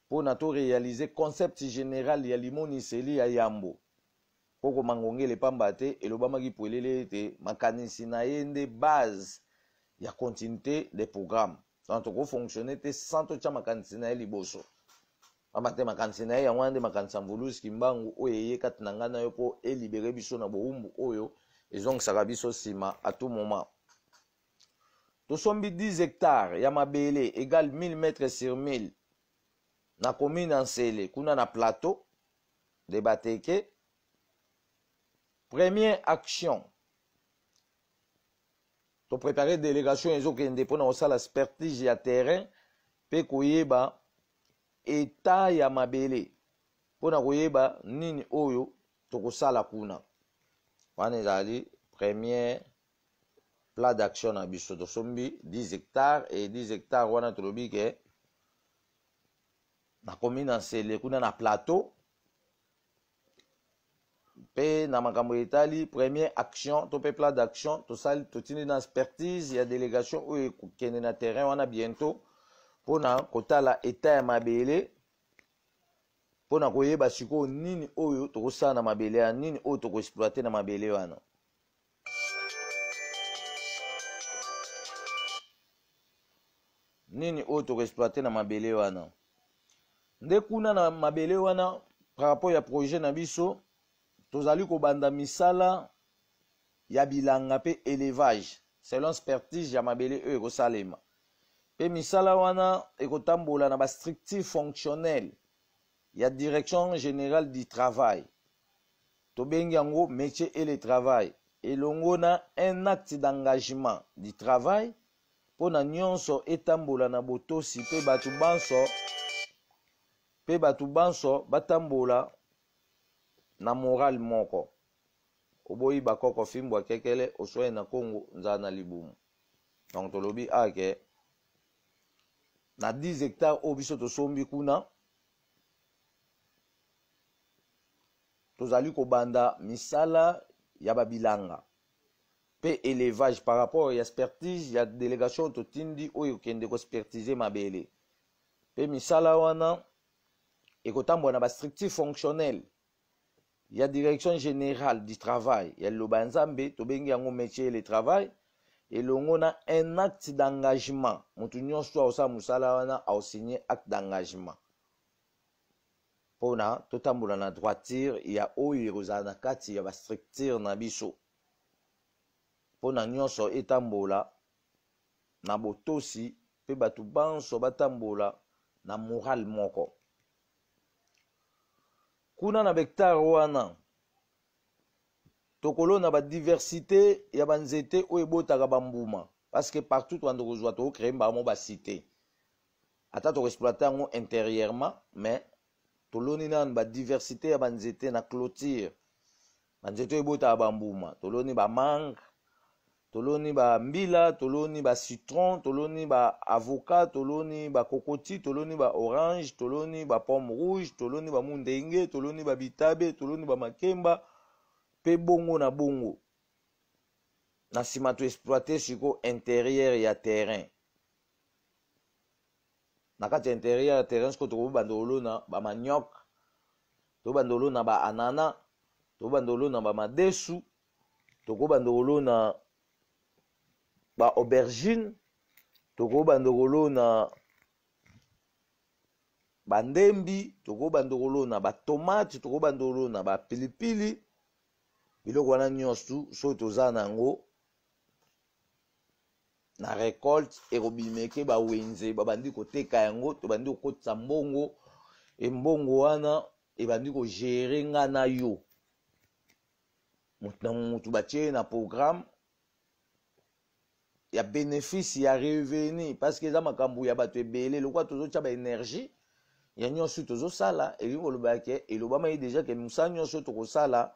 pona to réaliser concept général ya limoniseli ya yambo koko mangongele pamba te elobamaki pwelele ete makanisi na ye nde base ya continuité des programmes donc tokofonctionne te sans totya makanisi na ye liboso amate makanisi na ye yango wana nde makanisi ya mvulusi kimbangu oyo eye kati na ngai na yo mpo elibere biso na bowumbu oyo ezongisaka biso nsima à tout moment. Tosombi 10 hectares ya mabele égale 1000 mètres sur 1000 na commune ya Nsele kuna na plateau de Bateke. Première action to préparer délégation ezokende mpona kosala expertise ya terrain mpe koyeba eta ya mabele mpona koyeba nini oyo tokosala kuna wana ezali première plat d'action na biso tosombi 10 hectares et 10 hectares wana tolobi ke na commune ya Nsele kuna na plateau mpe na makambo etali première action to mpe plat d'action tosali totindi na expertise ya délégation oyo ekokende na terrain wana bientôt mpona kotala eta ya mabele mpona koyeba sikoyo nini oyo tokosala na mabele ya nini oyo tokoexploite na mabele wana. Nini oyo tokoexploite na mabele wana nde kuna na mabele wana par rapport ya projet na biso tozali kobanda misala ya bilanga pe élevage selon expertise ya mabele oyo ekosalema pe misala wana ekotambola na bastructure fonctionnelle ya direction générale du travail tobengi yango métier et le travail elongo na un acte d'engagement du travail mpona nyonso etambola na botosi pe bato banso batambola na moral moko oboyi bakoko fimbo akekele osoye na Kongo nzala na libumu donc tolobi ake na 10 hectares oyo biso tosombi kuna tozali kobanda misala ya babilanga pe élevage par rapport ya expertise ya délégation totindi oyo okende koexpertise mabele pe misala wana ekotambola na bastructure fonctionnelle ya direction générale du travail ya liloba ya nzambe tobengi yango métier et le travail elongo na un acte d'engagement motu nyonso aosala mosala wana aosigne acte d'engagement mpona totambola na droiture ya oyo ekozala na kati ya bastructure na biso mpona nyonso etambola na botosi pe bato banso batambola na moral moko kuna na hectare wana tokolona badiversité ya banzete oyo ebotaka bambuma parce que partout tobanda kozwa tokocreye mbamo basite ata tokoexploite yango intérieurement mais toloni nanu badiversité ya banzete na clôture banzete oyo ebotaka bambuma toloni bamangue toloni bambila toloni bacitron toloni baavocat toloni bakokoti toloni baorange toloni bapomme rouge toloni bamundenge toloni babitabe toloni bamakemba pe bongo na bongo na nsima toexploite siko intérieur ya terrain na kati ya intérieur ya terrain siko tokobanda olona bamanioc tokobanda olona baanana tokobanda olona bamadesu tokobanda olona baaubergine tokobanda kolona bandembi tokobanda kolona batomate tokobanda kolona bapilipili biloko wana nyonso so toza nango na récolte ekobimeke bawenze babandi koteka yango tobandi kokotisa mbongo embongo wana ebandi kogere nga na yo mutu batie na programme ya bénéfice ya revenu parce que eza makambo ya bato ebele lokwa tozotia baénergie ya nyonso tozosala elingi koloba ke elobama ye déjà ke mosala nyonso tokosala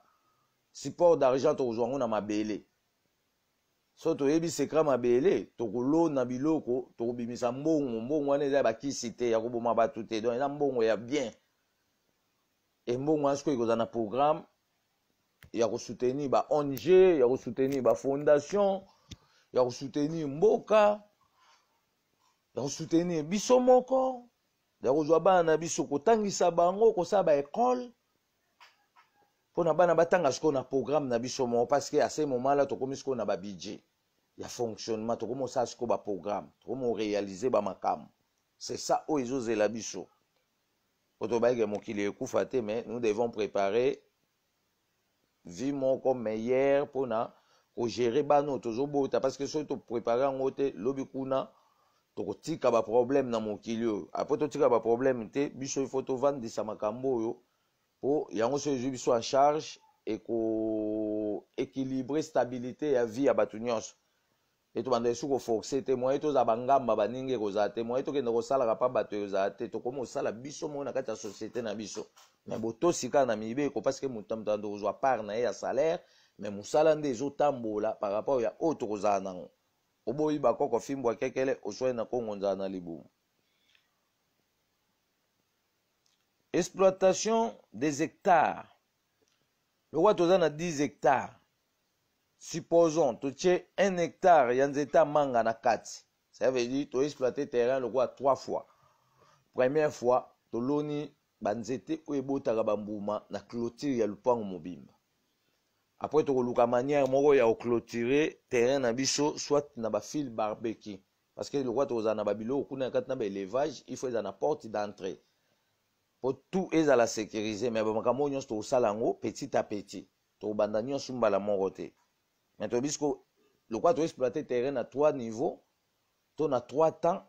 support d'argent tokozwa yango na mabele so toyebi sekra mabele tokolona biloko tokobimisa mbongo wana eza ya bakisi te ya koboma bato te donc eza mbongo ya bien embongo wana sikoyo ekozala na programme ya kosoutenir ba ONG ya kosoutenir ba fondation ya kosoutenir mboka ya kosoutenir biso moko ya kozwa bana na biso kotangisa bango kosala baekole mpona bana batanga sikoyo na programme na biso moko parce que ase moment la tokomi sikoyo na babudget ya fonctionnement tokomi osala sikoyo baprogramme tokomi oréalize bamakambo c'est ça oyo ezozela biso po tobayeke mokili ekufa te mais nous devons préparer vie moko meilleure mpona kogere bano tozobota parce que soki toprépare yango te lobi kuna tokotika baproblème na mokili oyo apres totika baproblème te biso ifo tovandisa makambo oyo po yango so ezwi biso en charge ekoéquilibre stabilité ya vie ya bato nyonso e tobanda esu koforce te moye tozala bangamba baningi ekozala te moye tokende kosalaka pa bato ezala te tokomi kosala biso moko na kati ya société na biso me botosi kaka na mibeko parce que moto anda kozwa part na ye ya salaire me mosala nde ezotambola par rapport ya oyo tokozala nango oboyi bakoko fimbo akekele oswai na Kongo nzala na libumu. Exploitation des hectares. Le roi toza na 10 hectares. Supposons totie 1 hectare ya nzeta manga na kati. Ça veut dire to exploiter terrain le roi 3 fois. Première fois toloni banzete oyo ebotaka bambuma na clôture ya lupango mobimba. Après tokoluka manière moko ya clôturer terrain na biso soit na ba fil barbecue parce que le roi toza na babilo kuna kati na ba élevage il faut na porte d'entrée. pour tout ezala sécurisé mais makambo nyonso tokosala yango petit à petit tokobanda nyonso mbala moko te mais toyebi siko lokwa toexploite terrain na 3 niveaux to na 3 temps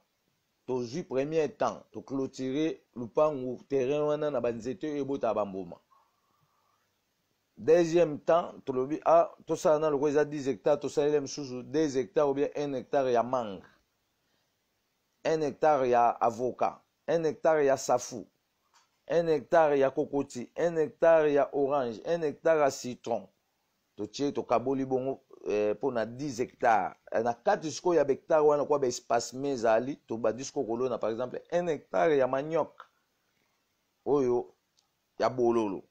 tozwi premier temps toclôturer lupangu terrain wana na banzete oyo ebotaka bambuma. Deuxième temps tolobi tosala na lokwa eza 10 hectares tosalele mosusu 2 hectares ou bien 1 hectare ya mangue, 1 hectare ya avocat, 1 hectare ya safu, 1 hectare ya kokoti, 1 hectare ya orange, 1 hectare ya citron totie tokaboli bongo pona 10 hectares na kati sikoyo ya hectare wana kwa baespacement ezali tobandi sikoyo kolona par exemple 1 hectare ya manioc oyo ya bololo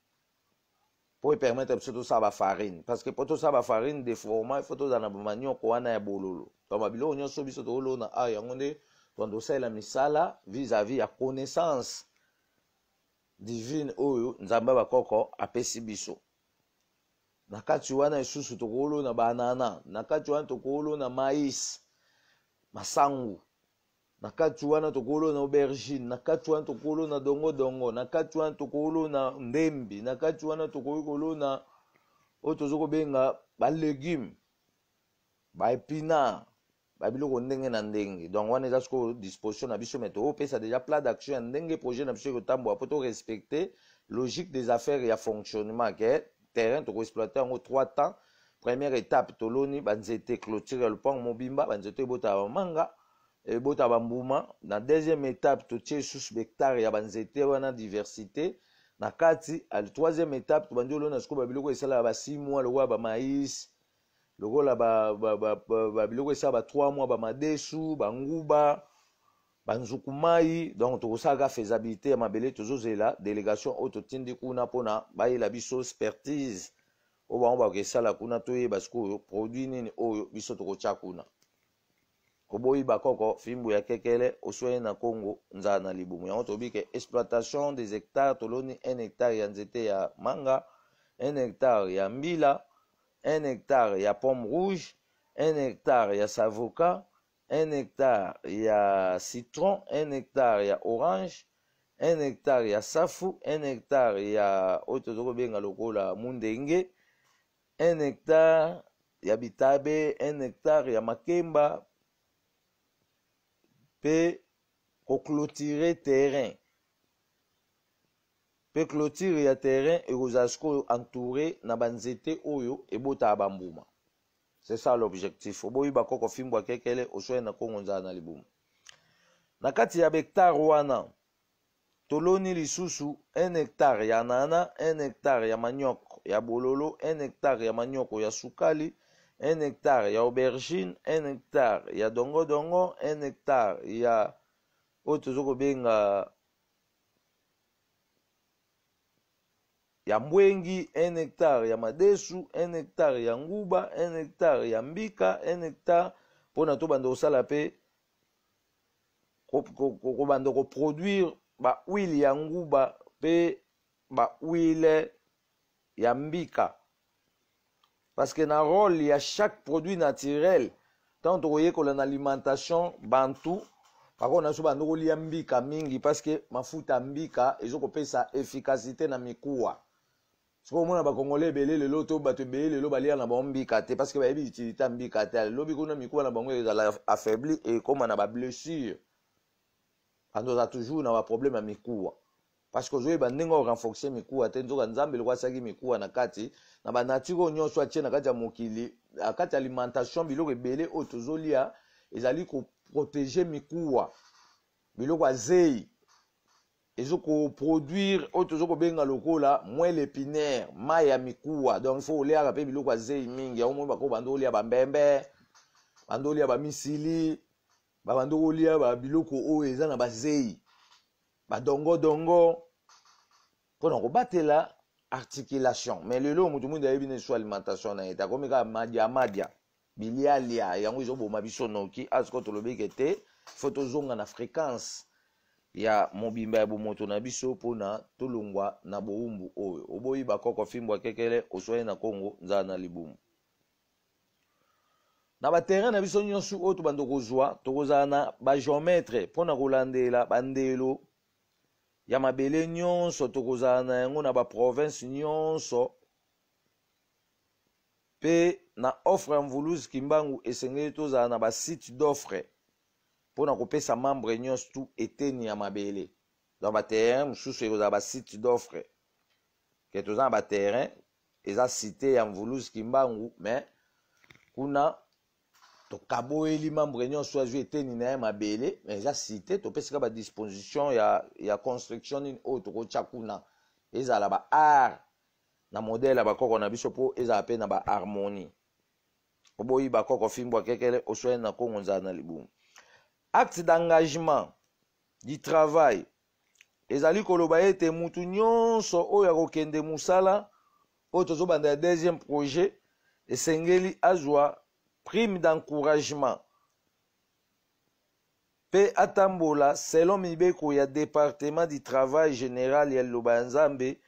pour permettre biso tosala bafarine parce que po tosala bafarine de format il faut tozala na bamanioko wana ya bololo donc babiloko nyonso biso tokolona yango nde tondo osalela misala vis-à-vis ya connaissance divine oyo nzambe bakoko apesi biso. Na kati wana lisusu tokolona banana, na kati wana tokolona maïs masangu, na kati wana tokolona aubergine, na kati wana tokolona dongo, na kati wana tokolona ndembi, na kati wana tokolona oyo tozokobenga balégume baépinard babiloko ndenge na ndenge. Donc wana eza sikoyo disposition na biso mais topesa déjà plan d'action ya ndenge projet na biso ekotambola po torespecte logique des affaires ya fonctionnement ke terrain to exploiter en 3 temps. Première étape toloni banzete clôture le pont mobimba banzete bota manga et bota bambuma. Na deuxième étape to tie sous hectare ya banzete wana diversité na kati. À la troisième étape to bandi olona siko babiloko esala ba 6 mois lokola ba maïs lokola ba biloko esala ba 3 mois ba madesu banguba banzukumai. Donc tokosaka faisabilité ya mabele tozozela délégation oyo totindi kuna mpona bayela biso expertise oyo bango bakesala kuna toyeba sikoyo produit nini oyo biso tokotia kuna. Koboyi bakoko fimbu ya kekele osweye na Congo nzala na libumu yango tobi ke exploitation des hectares toloni 1 hectare ya nzete ya manga, 1 hectare ya mbila, 1 hectare ya pomme rouge, 1 hectare ya savoka, 1 hectare ya citron, 1 hectare ya orange, 1 hectare ya safu, 1 hectare ya oyo tozokobenga lokola mundenge, 1 hectare ya bitabe, 1 hectare ya makemba pe clôturer terrain. Pe clôture ya terrain ekozala sikoyo entouré na banzete oyo ebotaka bambuma. C'est ça l'objectif. Oboyi bakoko fimbu akekele osweye na Kongo nzala na libumu. Na kati ya hectare wana toloni lisusu 1 hectare ya nana, 1 hectare ya manioc ya bololo, 1 hectare ya manioko ya sukali, 1 hectare ya aubergine, 1 hectare ya dongo, 1 hectare ya oyo tozokobenga ya mbwengi, 1 hectare ya madesu, 1 hectare ya nguba, 1 hectare ya mbika, 1 hectare mpona tobanda kosala mpe kobanda koproduire bahuile ya nguba mpe bahuile ya mbika. Parce que na rôle ya chaque produit naturel tant tokoyekola na alimentation bantu pakona biso banda kolia mbika mingi parce que mafuta mbika ezokopesa efficacité na mikuwa. Siko mona bakongole ebele lelo to bato ebele lelo balia na bango mbika te parce que bayebi utilité mbika te lobi kuna mikuwa na bango ezala affaibli et ekoma na bablessure andoza toujours na baproblème ya mikuwa parce que ozoyeba ndenge orenforce mikuwa te nzoka nzambe lokwa asaki mikuwa na kati na banature oyo nyonso atie na kati ya mokili na kati ya alimentation biloko ebele oyo tozolia ezali koprotege mikuwa biloko ya zei ezokoproduire oyo tozokobenga lokola moelle épinaire mai ya mikuwa. Donc il faut oliaka mpe biloko ya zei mingi yango moi bako bando olia bambembe bando olia bamisili babando kolia babiloko oyo eza na bazei badongo mpona kobatela articulation. Mais lelo moto mwinda ayebi ne so alimentation na ye takomi kaka madia bilialia yango ezoboma biso noki asiko tolobeke te fo tozonga na fréquence ya mobimba ya bomoto na biso mpona tolongwa na bowumbu oyo. Oboyi bakoko fimbu akekele oswaye na Kongo nzala na libumu. Na baterrain na biso nyonso oyo tobanda kozwa tokozala na bagéometre mpona kolandela bandelo ya mabele nyonso tokozala na yango na baprovince nyonso pe na offre ya mvuluzi kimbangu esengeli tozala na basite d'offre mpona kopesa membre nyonso tu eteni ya mabele donc baterrain mosusu ekozala basite d'offre ke toza na baterrain eza cité ya mvuluzi kimbangu mais kuna tokaboyeli membre nyonso azwi eteni na ye mabele mais eza cité topesika badisposition ya construction nini oyo tokotya kuna ezala baart na modele ya bakoko na biso mpo ezala mpe na baharmonie oboyi bakoko fimbwa kekele oswani na kongo nzala na libumu. Acte d'engagement du travail ezali koloba ete mutu nyonso oyo akokende musala oyo tozobanda ya deuxième projet esengeli azwa prime d'encouragement pe atambola selon mibeko ya département du travail général ya liloba ya nzambe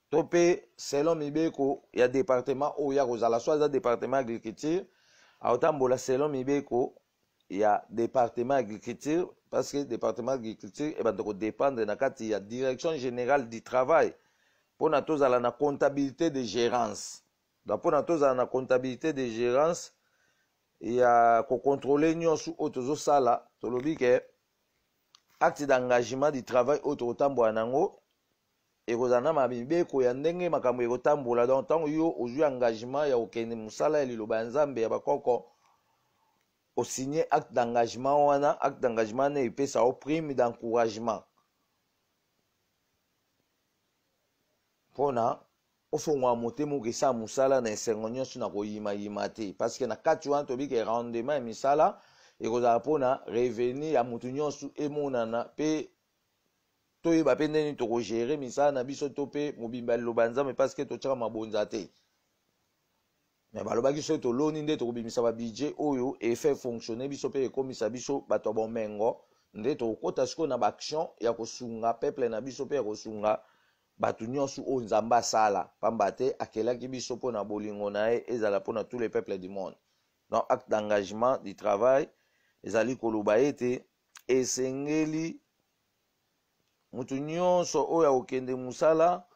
to pe selon mibeko ya département oyo ya kozala so aza département agriculture aotambola selon mibeko ya département agriculture parce que département agriculture ebanda kodépendre na kati ya direction générale du travail mpona tozala na comptabilité de gérance donc mpona tozala na comptabilité de gérance ya kocontrôle nyonso oyo tozosala tolobi ke acte d'engagement du travail oyo tokotambola nango ekozala na mibeko ya ndenge makambo ekotambola donc ntango yo ozwi engagement ya kokende mosala ya liloba ya nzambe ya bakoko osigne acte d'engagement wana acte d'engagement wana epesa o prime d'encouragement mpona ofongwa motema okesala mosala na esengo nyonso na koyimayima te parce que na kati wana tobiki rendement ya misala ekozala mpona revenu ya motu nyonso emonana mpe toyeba mpe ndeni tokogere misala na biso to mpe mobimba liloba nzambe parce que totyaka mabonza te me balobaki soki toloni nde tokobimisa babudget oyo efe fonctionne biso mpe ekomisa biso bato ya bomengo nde tokokota sikoyo na baaction ya kosunga peuple na biso mpe ya kosunga bato nyonso oyo nzambe asala pamba te akelaki biso mpona bolingo na ye ezala mpona tous les peuples du monde. Donc acte d'engagement du travail ezali koloba ete esengeli mutu nyonso oyo akokende mosala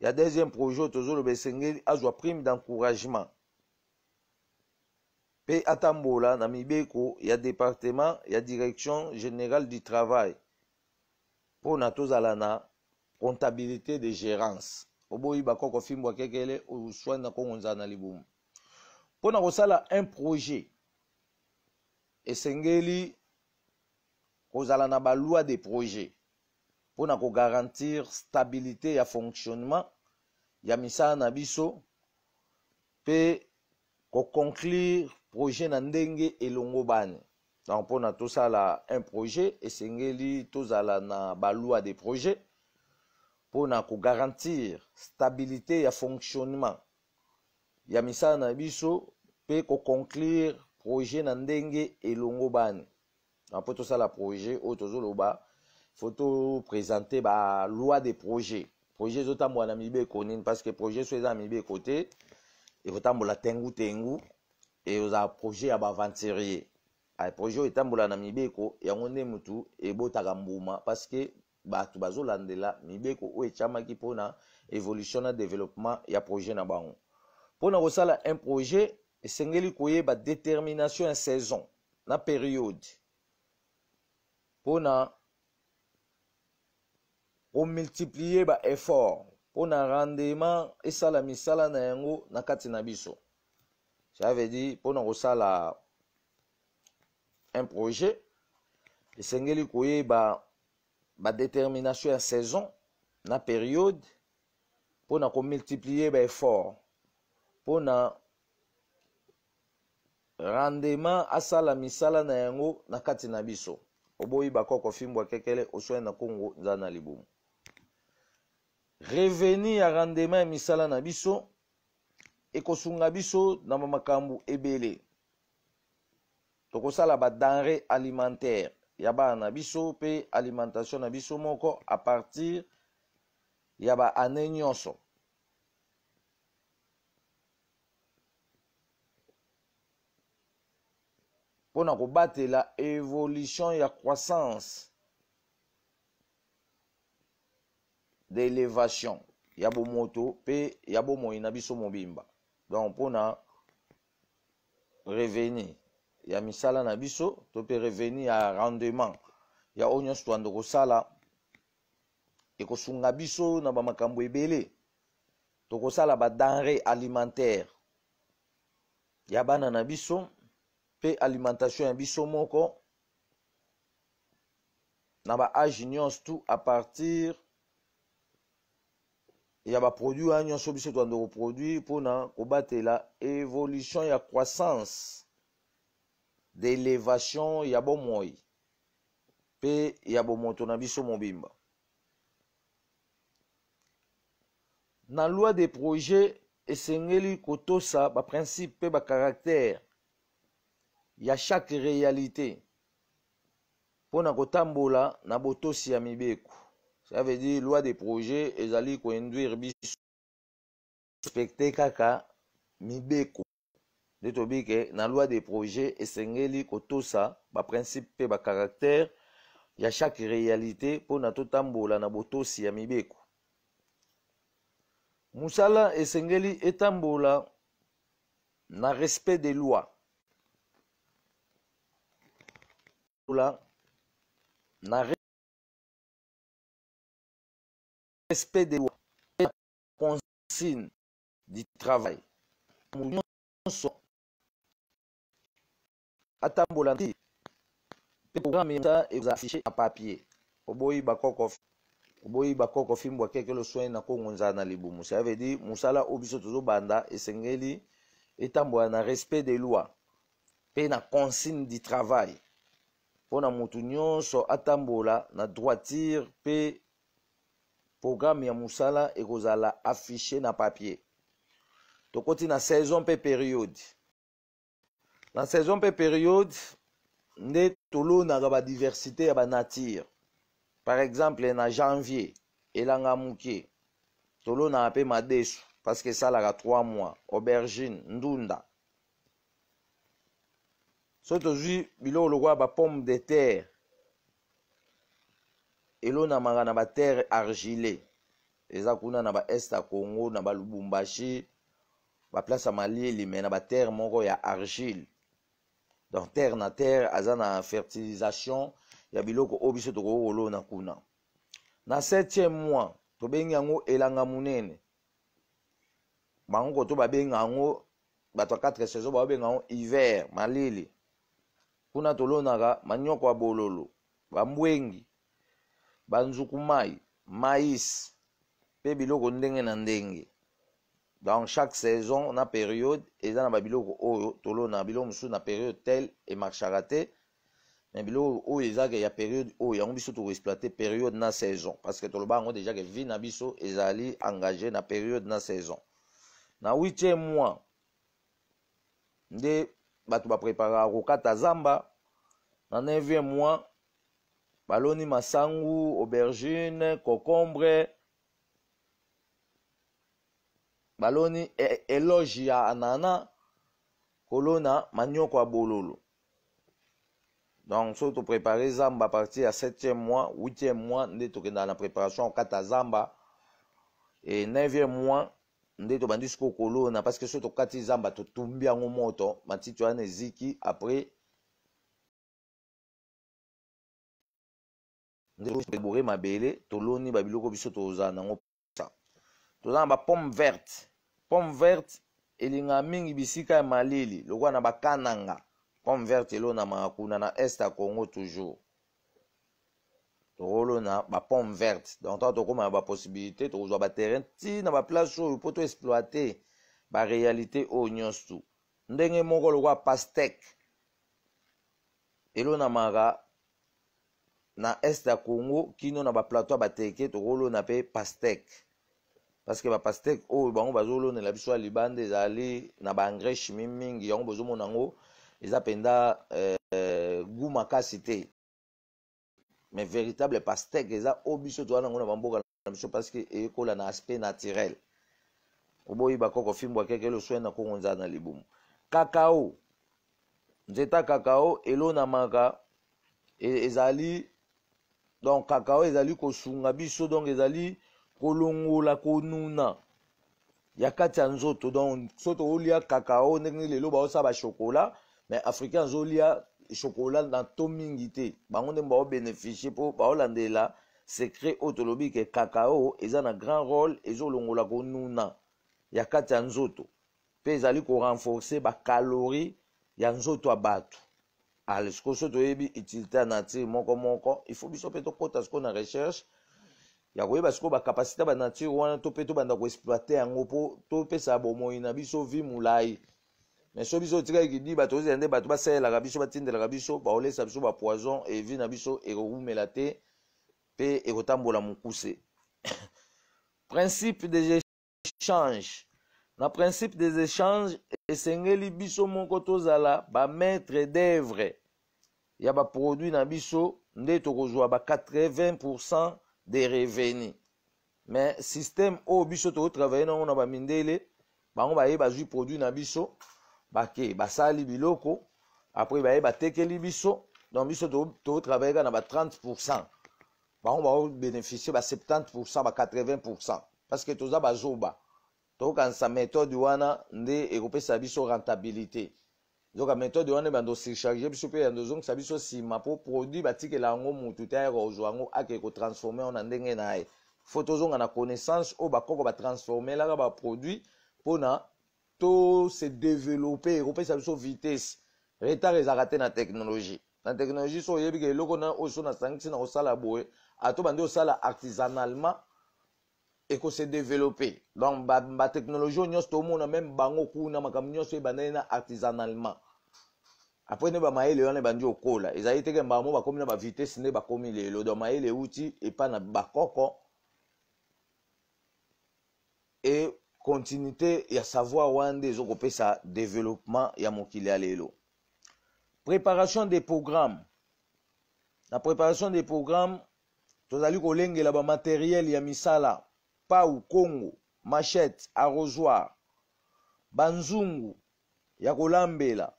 ya deuxième projet oyo tozoloba esengeli azwa prime d'encouragement mpe atambola na mibeko ya département ya direction générale du travail mpona tozala na comptabilité de gérance oboyi bakoko fimbwa kekele oswani na kongo nzala na libumu mpona kosala un projet esengeli kozala na baloi de projet mpona kogarantir stabilité ya fonctionnement ya misala na biso mpe koconclure projet na ndenge elongo bani. Donc mpona tosala un projet esengeli tozala na baloi de projet mpona kogarantir stabilité ya fonctionnement ya misala na biso mpe koconclure projet na ndenge elongo bani. mpo tosala projet oyo tozoloba faut toprésente baloi de projet ezotambola na mibeko nini parce que projet so eza na mibeko te ekotambola tengu ekozala projet ya baaventurier projet oyo etambola na mibeko yango nde mutu ebotaka mbuma parce que bato bazolandela mibeko oyo etiamaki mpona évolution na développement ya projet na bango. mpona kosala un projet esengeli koyeba détermination ya saison na période mpona komultiplier ba effort mpona rendement esala misala na yango na kati na biso. Ça veut dire mpona kosala un projet esengeli koyeba ba détermination ya saison na période mpona komultiplier ba effort mpona rendement asala misala na yango na kati na biso. oboyi bakoko fimbwa kekele oswani na kongo nzala na libumu. Revenu ya rendement ya misala na biso ekosunga biso na makambo ebele. Tokosala ba denrée alimentaire ya bana na biso pe alimentation na biso moko a partir ya ba année nyonso. Pona kobatela évolution ya croissance d'élévation ya bomoto pe ya bomoi na biso mobimba. Donc mpona revenu ya misala na biso to pe revenu ya rendement ya oyo nyonso twanda kosala ekosunga biso na bamakambo ebele. Tokosala badenrée alimentaire ya bana na biso pe alimentation ya biso moko na ba age nyonso tu à partir ya baproduit wana nyonso biso twanda koproduire mpona kobatela évolution ya croissance d'élévation ya bomoi pe ya bomoto na biso mobimba. Na loi des projets esengeli kotosa baprincipe pe bacaractère ya chaque réalité mpona kotambola na botosi ya mibeko. Ça veut dire loi des projets ezali koinduire biso respecter kaka mibeko nde tobi ke na loi des projets esengeli kotosa baprincipe pe bacaractère ya chaque réalité mpona totambola na botosi ya mibeko. Musala esengeli etambola na respect des lois. Na respect des lois et la consigne du travail. Atambola ndi programme ya affiché à papier. Oboyi bakoko fimbwa keke lo soin na kongonza na libumu. Ça veut dire musala obiso tozo banda esengeli etambola na respect des lois pe na consigne du travail. Pona mutu nyonso atambola na droiture pe programme ya musala ekozala affiché na papier. Tokoti na saison pe période. Na saison pe période nde tolonaka ba diversité ya ba nature. Par exemple na janvier elanga muke tolonaka pe madesu parce que esalaka 3 mois, aubergine, ndunda. So tozwi biloko lokola ba pomme de terre elonamaka na ba terre argilée. Eza kuna na ba est ya Congo na ba Lubumbashi ba place ya Malili mais na ba terre moko ya argile. Donc terre na terre aza na fertilisation ya biloko oyo biso tokolona kuna. Na 7e mois tobengi yango elanga munene. Bango koto babenga yango bato 4 saisons babenga yango hiver malili. Kuna tolonaka manioko ya bololo, bambwengi, banzukumai, maïs, pe biloko ndenge na ndenge. Dans chaque saison na période eza na babiloko oyo tolona biloko musu na période telle et marchera te. Mais biloko oyo eza ke ya période oyo yango biso toko exploiter période na saison parce que toloba yango déjà que vie na biso ezali engagé na période na saison. Na 8e mois nde bato ba préparer kokata zamba. Na 9e mois baloni masangu, aubergine, concombre, baloni éloge ya anana, kolona manioko ya bololo. Donc so to préparer zamba à partir ya 7e mois, 8e mois nde tokenda na préparation kata zamba et 9e mois nde to bandi siko kolona parce que so to kati zamba to tumbi yango moto matiti wana eziki après nde bore mabele toloni babiloko biso tozala nango sa. Tozala na ba pomme verte. Pomme verte elinga mingi bisika ya malili lokola na bakananga. Pomme verte elonamaka kuna na est ya Congo toujours. Tokolona ba pomme verte. Donc tant tokoma na ba possibilité tokozwa ba terrain ti na ba place oyo po to exploiter ba réalité oyo nyonso tu. Ndenge moko lokola pastèque elonamaka na est ya Congo kino na ba plateau bateke tokolona pe pastèque. Parce que ba pastèque oyo bango bazolona la biso ya libanda ezali na ba engrais chimique mingi yango bozomona yango eza penda goût makasi te. Mais véritable pastèque eza o biso to wana ngona bamboka na biso parce que ekola na aspect naturel. Oboyi bakoko fimbwa keke lo soin na kongonza na libumu. Cacao. Nzeta cacao elonamaka ezali donc cacao ezali kosunga biso donc ezali kolongola konuna ya kati ya nzoto. Donc soto olia cacao ndenge lelo baosa ba chocolat, mais africain zolia chocolat dans to mingi te, bango nde bao bénéficier po baolandela secret otolobi ke cacao eza na grand rôle ezolongola konuna ya kati ya nzoto, pe ezali ko renforcer ba calories ya nzoto ya bato. Ale siko so toyebi utilité ya nature moko moko, il faut biso pe tokota siko na recherche ya koyeba siko ba capacité ba nature wana to pe to banda ko exploiter yango po to pesa bomoi na biso vi mulai. Mais so biso tika ikidi bato ozende bato basalelaka biso batindelaka biso baolesa biso ba poison et vi na biso ekowumela te pe ekotambola mokuse. Principe des échanges. Na principe des échanges esengeli biso moko tozala ba maître d'œuvre ya ba produit na biso nde tokozwa ba 80% des revenus. Mais système o biso to travailler na ona ba mindele bango ba yeba zui produit na biso bake basali biloko après ba yeba tekeli biso, donc biso to travailler na ba 30%. Bango ba bénéficier ba 70% ba 80% parce que toza ba zoba to kansa méthode wana nde ekopesa biso rentabilité. Donc la méthode wana bando surcharger biso pe yando zong sa biso sima po produit batikela ngo mutu ta ko zwango ake ko transformer on ndenge na ye. Faut zonga na connaissance o bakoko ba transformer la ba produit pona to se développer ekopesa biso vitesse. Retard ezarate na technologie. Na technologie so yebi ke loko na o so na sangisi na osala boye ato bande osala artisanalement et que se développer. Donc ba technologie nyos to mona même bango kuna makam nyos e banena artisanalement. Après ne ba maele wana bandi okola. Ezali teke mbamo ba komi na ba vitesse ne ba komi lelo. Donc maele outil et pas na bakoko et continuité ya savoir wande ezoko pesa développement ya mokili ya lelo. Préparation des programmes. La préparation des programmes tozali kolengela ba matériel ya misala. Pau Congo, machette, arrosoir, banzungu ya kolambela,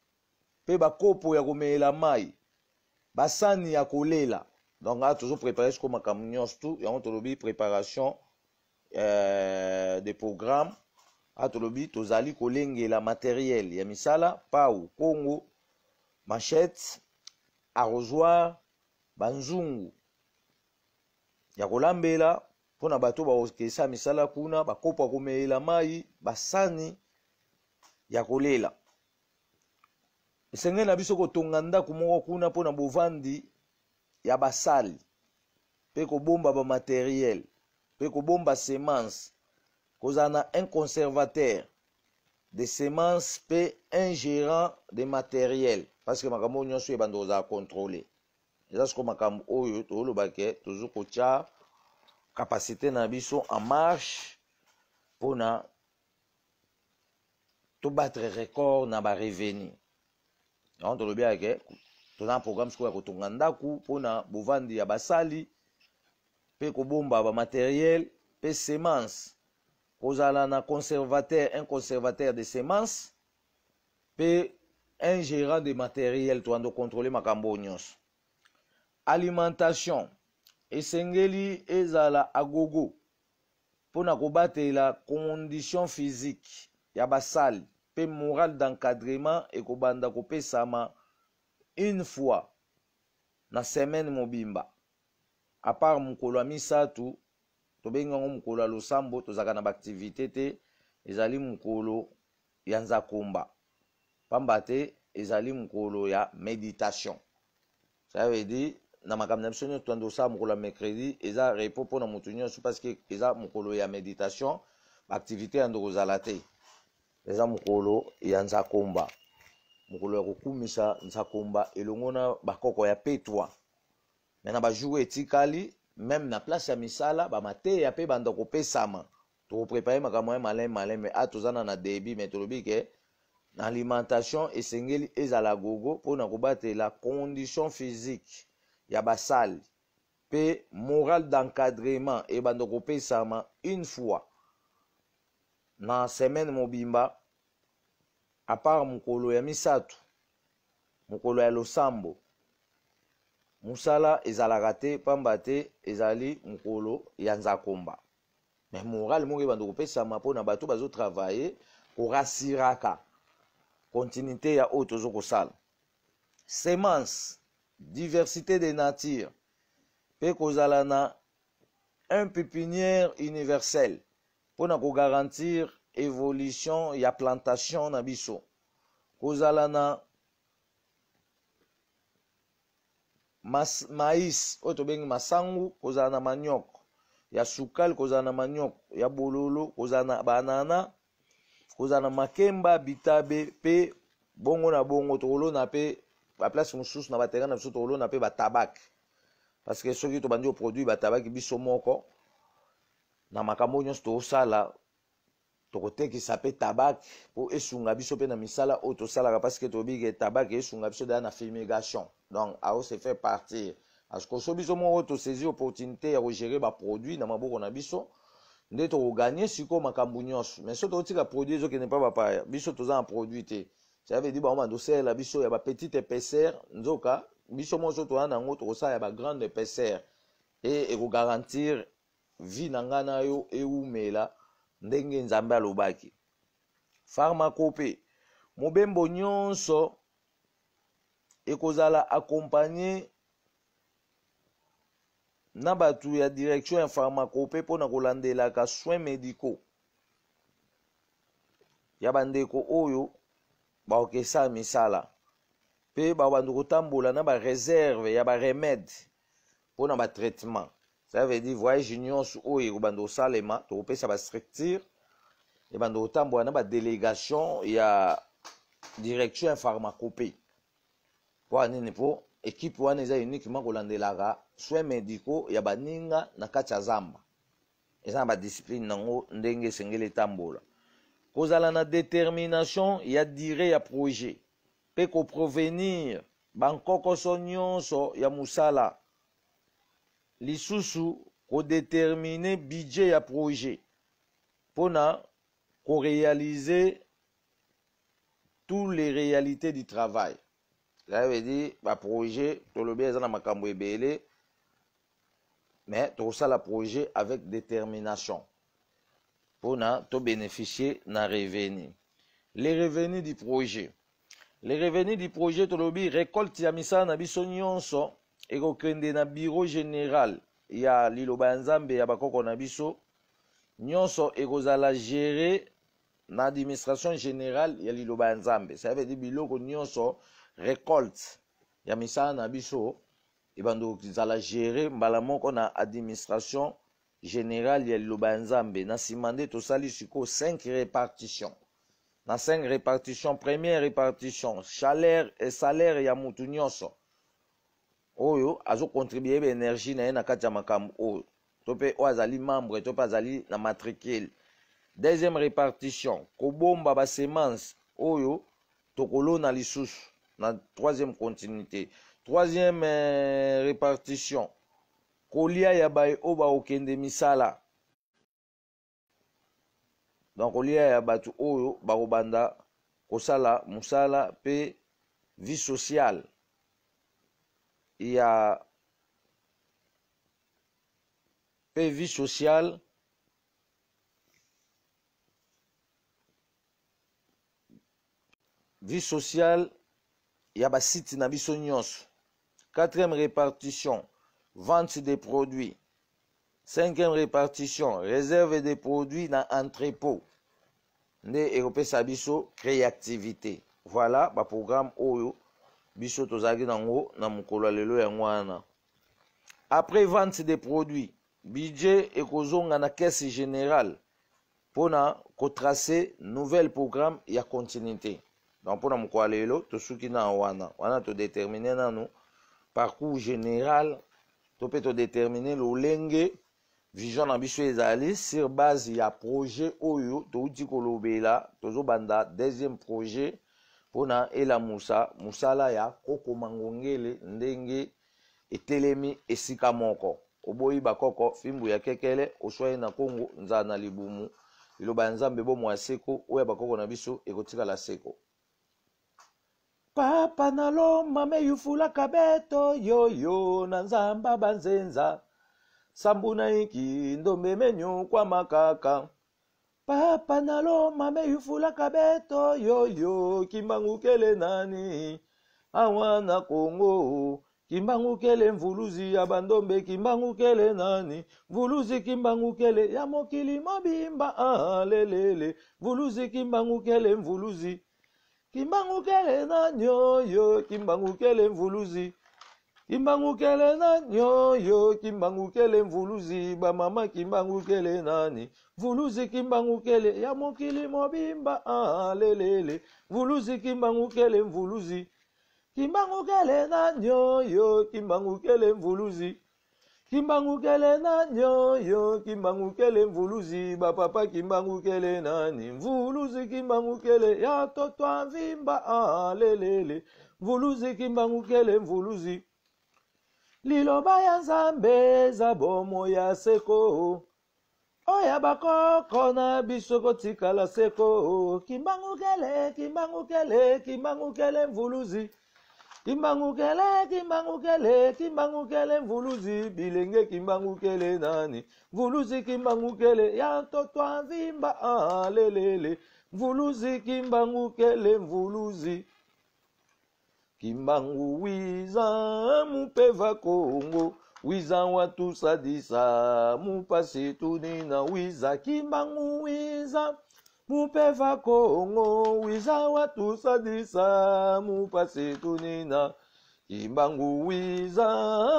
pe bakopo ya komela mai, basani ya kolela. Donc là toujours préparer ce comme kamnyos tout, ya on tolobi préparation des programmes. Atolobi tozali kolengela matériel ya misala, pau Congo, machette, arrosoir, banzungu ya kolambela. Pona bato ba okesa misala kuna bakopa komeela mai basani ya kolela. Esenge na biso kotonga ndako moko kuna pona bovandi ya basali pe kobomba ba matériel pe kobomba semence kozana un conservateur de semences pe un gérant de matériel parce que makambo nyonso ebando za contrôler. Eza siko makambo oyo to lobake tozuko cha capacité na biso en marche pour na to battre record na ba revenu. On to lobia ke to na programme ko ya kotonga ndaku pour na bovandi ya basali pe ko bomba ba matériel pe semence kozala na conservateur, un conservateur de semences pe un gérant de matériel to ando contrôler makambo nyonso. Alimentation esengeli ezala agogo pona kobatela condition physique ya basali pe moral d'encadrement ekobanda kopesama une fois na semaine mobimba. À part mukolo ya misatu tobengango mukolo ya losambo tozaka na baaktivité te, ezali mukolo ya nzakomba pamba te ezali mukolo ya méditation. Ça veut dire na makambo na biso nyonso toando osala mokolo ya mercredi eza repos mpona motu nyonso parce que eza mokolo ya méditation, baaktivité ya ndoko kozala te. Eza mokolo ya nzakomba, mokolo ya kokumisa nzakomba elongo na bakoko ya petwa. Me na bajour etikali même na place ya misala bamateya mpe banda kopesama tokoprépare makambo ya malin me atozana na débit me tolobi ke na alimentation esengeli ezala gogo mpona kobatela condition physique ya basali pe moral d'encadrement ebanda kopesama une fois na semaine mobimba. À part mokolo ya misatu, mokolo ya losambo musala ezalaka te pamba te ezali mokolo ya nzakomba. mais moral moko bando kopesama mpona bato bazotravaille korasiraka continuité ya oyo tozo kosala. Semence, diversité de nature mpe kozala na un pépinière universel mpona kogarantir évolution ya plantation na biso. Kozala na maïs oyo tobengi masangu, kozala na maniok ya sukal, kozala na maniok ya bololo, kozala na banana, kozala na makemba, bitabe pe bongo na bongo tokolona pe ba place mosusu na baterrain na biso tokolona pe batabak, parce que soki tobandi oproduit batabaki biso moko na makambo nyonso tokosala tokotekisa pe tabak po esunga biso pe na misala oyo tosalaka, parce que tobiki tabak esunga biso deya na fumigation, donc ao se fait partir parce que so biso moko tosaisis opportunité ya kogérer baproduit na maboko na biso nde tokoganye sikoyo makambo nyonso. Mais so tokotika produit ezokende mpa bapaya biso toza na produit te, ça veut dire baoma dosela biso ya bapetite épaisseur, nzoka biso moko so toza nango tokosala ya bagrande épaisseur e ekogarantir vie na ngai na yo eumela ndenge nzambe alobaki. Pharmacopée, mobembo nyonso ekozala accompagné na batu ya direction ya pharmacopée mpona kolandelaka soins médicaux ya bandeko oyo baokesa misala mpe babanda kotambola na bareserve ya baremede mpona batraitement. Ça veut dire voyage nyonso oyo ekobanda kosalema tokopesa bastructure ebanda kotambola na badélégation ya direction ya pharmacopée mpo anini mpo équipe wana eza uniquement kolandelaka soins médicaux ya baninga na kati ya zamba, eza na badiscipline nango ndenge esengeli etambola. Kozala na détermination ya durée ya projet mpe koprovenir bankokoso nyonso ya musala, lisusu kodéterminer budget ya projet mpona koréaliser toutes les réalités du travail. Ça veut dire baprojet tolobi eza na makambo ebele, mais tokosala projet avec détermination mpona tobénéficier na revenu. Les revenus du projet, les revenus du projet tolobi récolte ya misala na biso nyonso ekokende na bureau général ya liloba ya nzambe ya bakoko na biso nyonso ekozala géré na administration générale ya liloba ya nzambe. Ça veut dire biloko nyonso récolte ya misala na biso ebando kozala géré mbala moko na administration générale ya liloba ya nzambe. Na nsima nde tosali sikoyo 5 répartition. Na 5 répartition, première répartition salaire ya mutu nyonso oyo azocontribue baénergie na ye na kati ya makambo oyo to mpe oyo azali membre to mpe azali na matricule. Deuxième répartition, kobomba basemence oyo tokolona lisusu na troisième continuité. Troisième répartition, kolia ya baye oyo baokende misala, donc kolia ya bato oyo bakobanda kosala musala mpe vie sociale ya pe vie sociale ya basite na biso nyonso. Quatrième répartition, vente des produits. Cinquième répartition, réserve des produits na entrepôt nde ekopesa biso créativité. Voilà ba programme oyo biso tozalaki nango na mokolo ya lelo yango wana. Après vente des produits, budget ekozonga na caisse générale mpona kotracer nouvel programme ya continuité. Donc mpona mokolo ya lelo tosuki na wana todétermine nanu parcours général to mpe todétermine lolenge vision na biso ezali sur base ya projet oyo touti kolobela tozobanda deuxième projet mpona elamusa musala ya kokoma ngongele ndenge etelemi esika moko. Oboyi bakoko fimbu ya kekele oswaye na Kongo nzala na libumu liloba ya nzambe bomo ya seko oyo bakoko na biso ekotikala seko. Papa naloma meyufula kabeto yoyo na nzamba banzenza sambuna iki ndombe menyo kwa makaka papa nalo mame yufula kabeto yoyo kimbangukele nani awana Kongo kimbangukele mvuluzi ya bandombe kimbangukele nani mvuluzi kimbangukele ya mokili mobimba lelele mvuluzi kimbangukele mvuluzi kimbangukele nani yoyo kimbangukele mvuluzi kimbangukele nani yoyo kimbangukele mvuluzi bamama kimbangukele nani mvuluzi kimbangukele ya mokili mobimba lelele mvuluzi kimbangukele mvuluzi kimbangukele nani yoyo kimbangukele mvuluzi kimbangukele nani yoyo kimbangukele mvuluzi bapapa kimbangukele nani mvuluzi kimbangukele ya totwa mvimba lelele mvuluzi kimbangukele mvuluzi liloba ya nzambe za bomo ya seko oya bakoko na biso kotikala seko kimbangukele kimbangukele kimbangukele mvuluzi kimbangukele kimbangukele kimbangukele mvuluzi bilenge kimbangukele nani mvuluzi kimbangukele ya totwa mvimba lelele mvuluzi kimbangukele mvuluzi kimbangu wiza mupeva Kongo wiza watu sadisa mupasi tunina wiza kimbangu wiza mupeva Kongo wiza watu sadisa mupasi tunina kimbangu wiza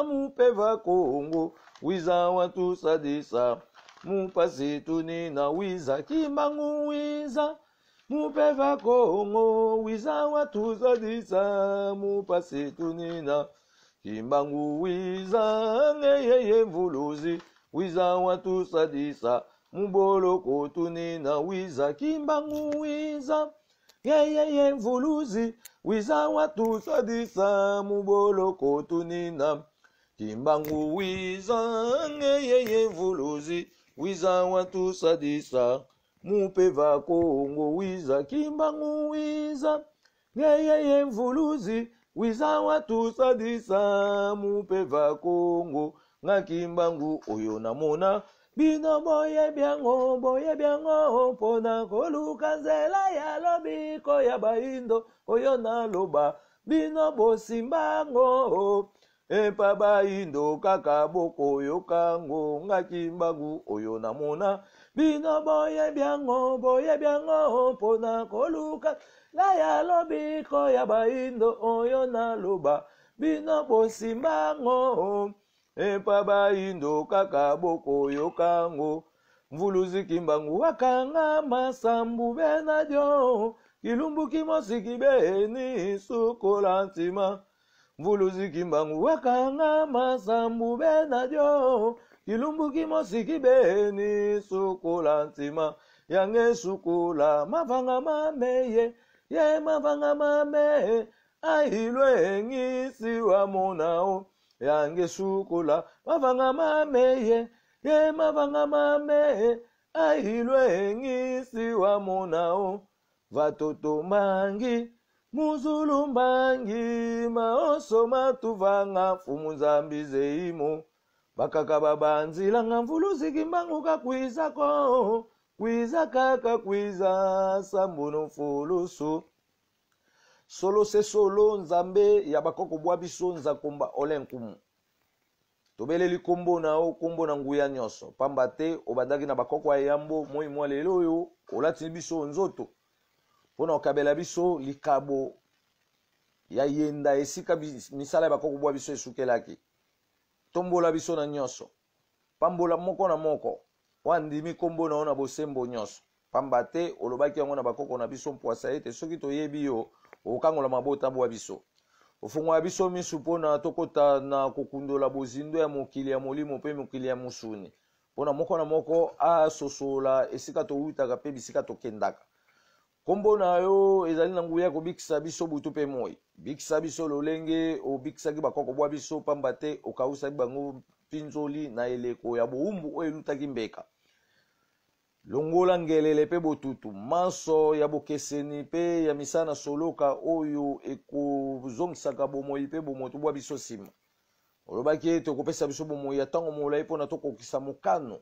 mupeva Kongo wiza watu sadisa mupasi tunina wiza kimbangu wiza mupeva Kongo wiza watu sadisa mupasi tunina kimbangu wiza ngeyeye mvuluzi wiza watu sadisa muboloko tunina wiza kimbangu wiza ngeyeye mvuluzi wiza watu sadisa muboloko tunina kimbangu wiza ngeyeye mvuluzi wiza watu sadisa mupeva Kongo wiza kimbangu wiza ngeyeye mvuluzi wiza watu sadisa mupeva Kongo nga kimbangu oyo namona bino boye byango pona koluka nzela ya lobiko ya baindo oyo naloba bino bosimbango epa baindo kaka boko yokango nga kimbangu oyo namona bino boye byango pona koluka la ya lobiko ya baindo oyo naloba bino bosimbango epa baindo kaka boko yokango mvuluzi kimbangu wakanga masambu benadio kilumbu kimosi kibeni sukola ntima mvuluzi kimbangu wakanga masambu benadio kilumbu kimosi kibeni sukola ntima yange sukola mavanga mameye ye mavanga mame ahilwe ngisi wa monao yange sukola mavanga mameye ye mavanga mame ahilwe ngisi wa monao vatoto mangi muzulu mbangi maoso matuvanga fumu zambi zeimo bakaka babanzila nga mvuluzi kimbangu kakwizako kwiza kaka kwiza sambuno fulusu solo se solo nzambe ya bakoko bwa biso nzakomba olenkumu tobeleli kombo na nguya nyonso pamba te obandaki na bakoko ya yambo moi mwa lelo oyo olatini biso nzoto mpona okabela biso likabo ya yenda esika misala ya bakoko bwa biso esukelaki tombola biso na nyonso pambola moko na moko wandimi kombo na ona bosembo nyonso pamba te olobaki yango na bakoko na biso mpwasa ete soki toyebi yo okangola mabota bwa biso ofungola biso misu mpona tokota na kokundola bozindo ya mokili ya molimo mpe mokili ya musuni mpona moko na moko asosola esika towutaka mpe bisika tokendaka kombo na yo ezali na nguya kobikisa biso butu mpe moi bikisa biso lolenge obikisaki bakoko bwa biso pamba te okausaki bango mpinzoli na eleko ya bowumbu oyo elutaki mbeka longola ngelele pe botutu maso ya bokeseni pe ya misana soloka oyo ekozongisaka bomoi pe bomoto bwa biso sima olobaki tokopesa biso bomoi ya ntango molai mpona tokokisa mokano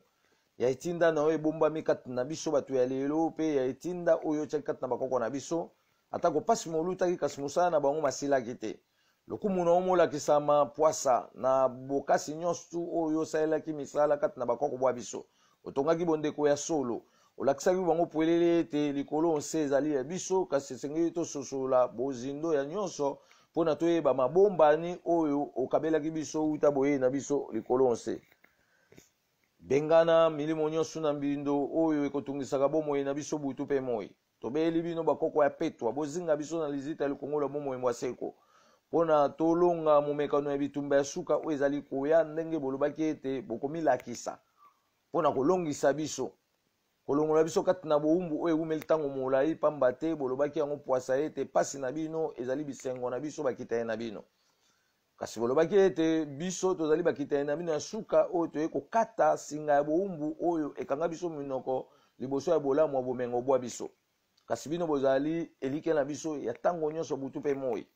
ya etinda na oyo ebombami kati na biso bato ya lelo mpe ya etinda oyo otiaki kati na bakoko na biso atako mpasi molutaki kasi mosala na bango masilaki te lokumu na omolakisama pwasa na bokasi nyonso oyo osalelaki misala kati na bakoko bwa biso otongaki bondeko ya solo olakisaki bango pwelele ete likolo nse ezali ya biso kasi esengeli tososola bozindo ya nyonso mpona toyeba mabombani oyo okabelaki biso uta boye na biso likolo nse bengana milimo nyonso na mbindo oyo ekotungisaka bomoi na biso butu mpe moi tobeyeli bino bakoko ya petwa bozinga biso na lizita ya likongola bomoi mwa seko mpona tolonga momekano ya bitumba ya suka oyo ezali koya ndenge bolobaki ete bokomilakisa mpona kolongisa biso kolongola biso kati na bowumbu oyo ewumeli ntango molai pamba te bolobaki yango pwasa ete pasi na bino ezali bisengo na biso bakitaye na bino kasi bolobaki ete biso tozali bakitaye na bino ya suka oyo toye kokata singa ya bowumbu oyo ekanga biso minoko liboso ya bolamu ya bomengo bwa biso kasi bino bozali elike na biso ya ntango nyonso butu mpe moi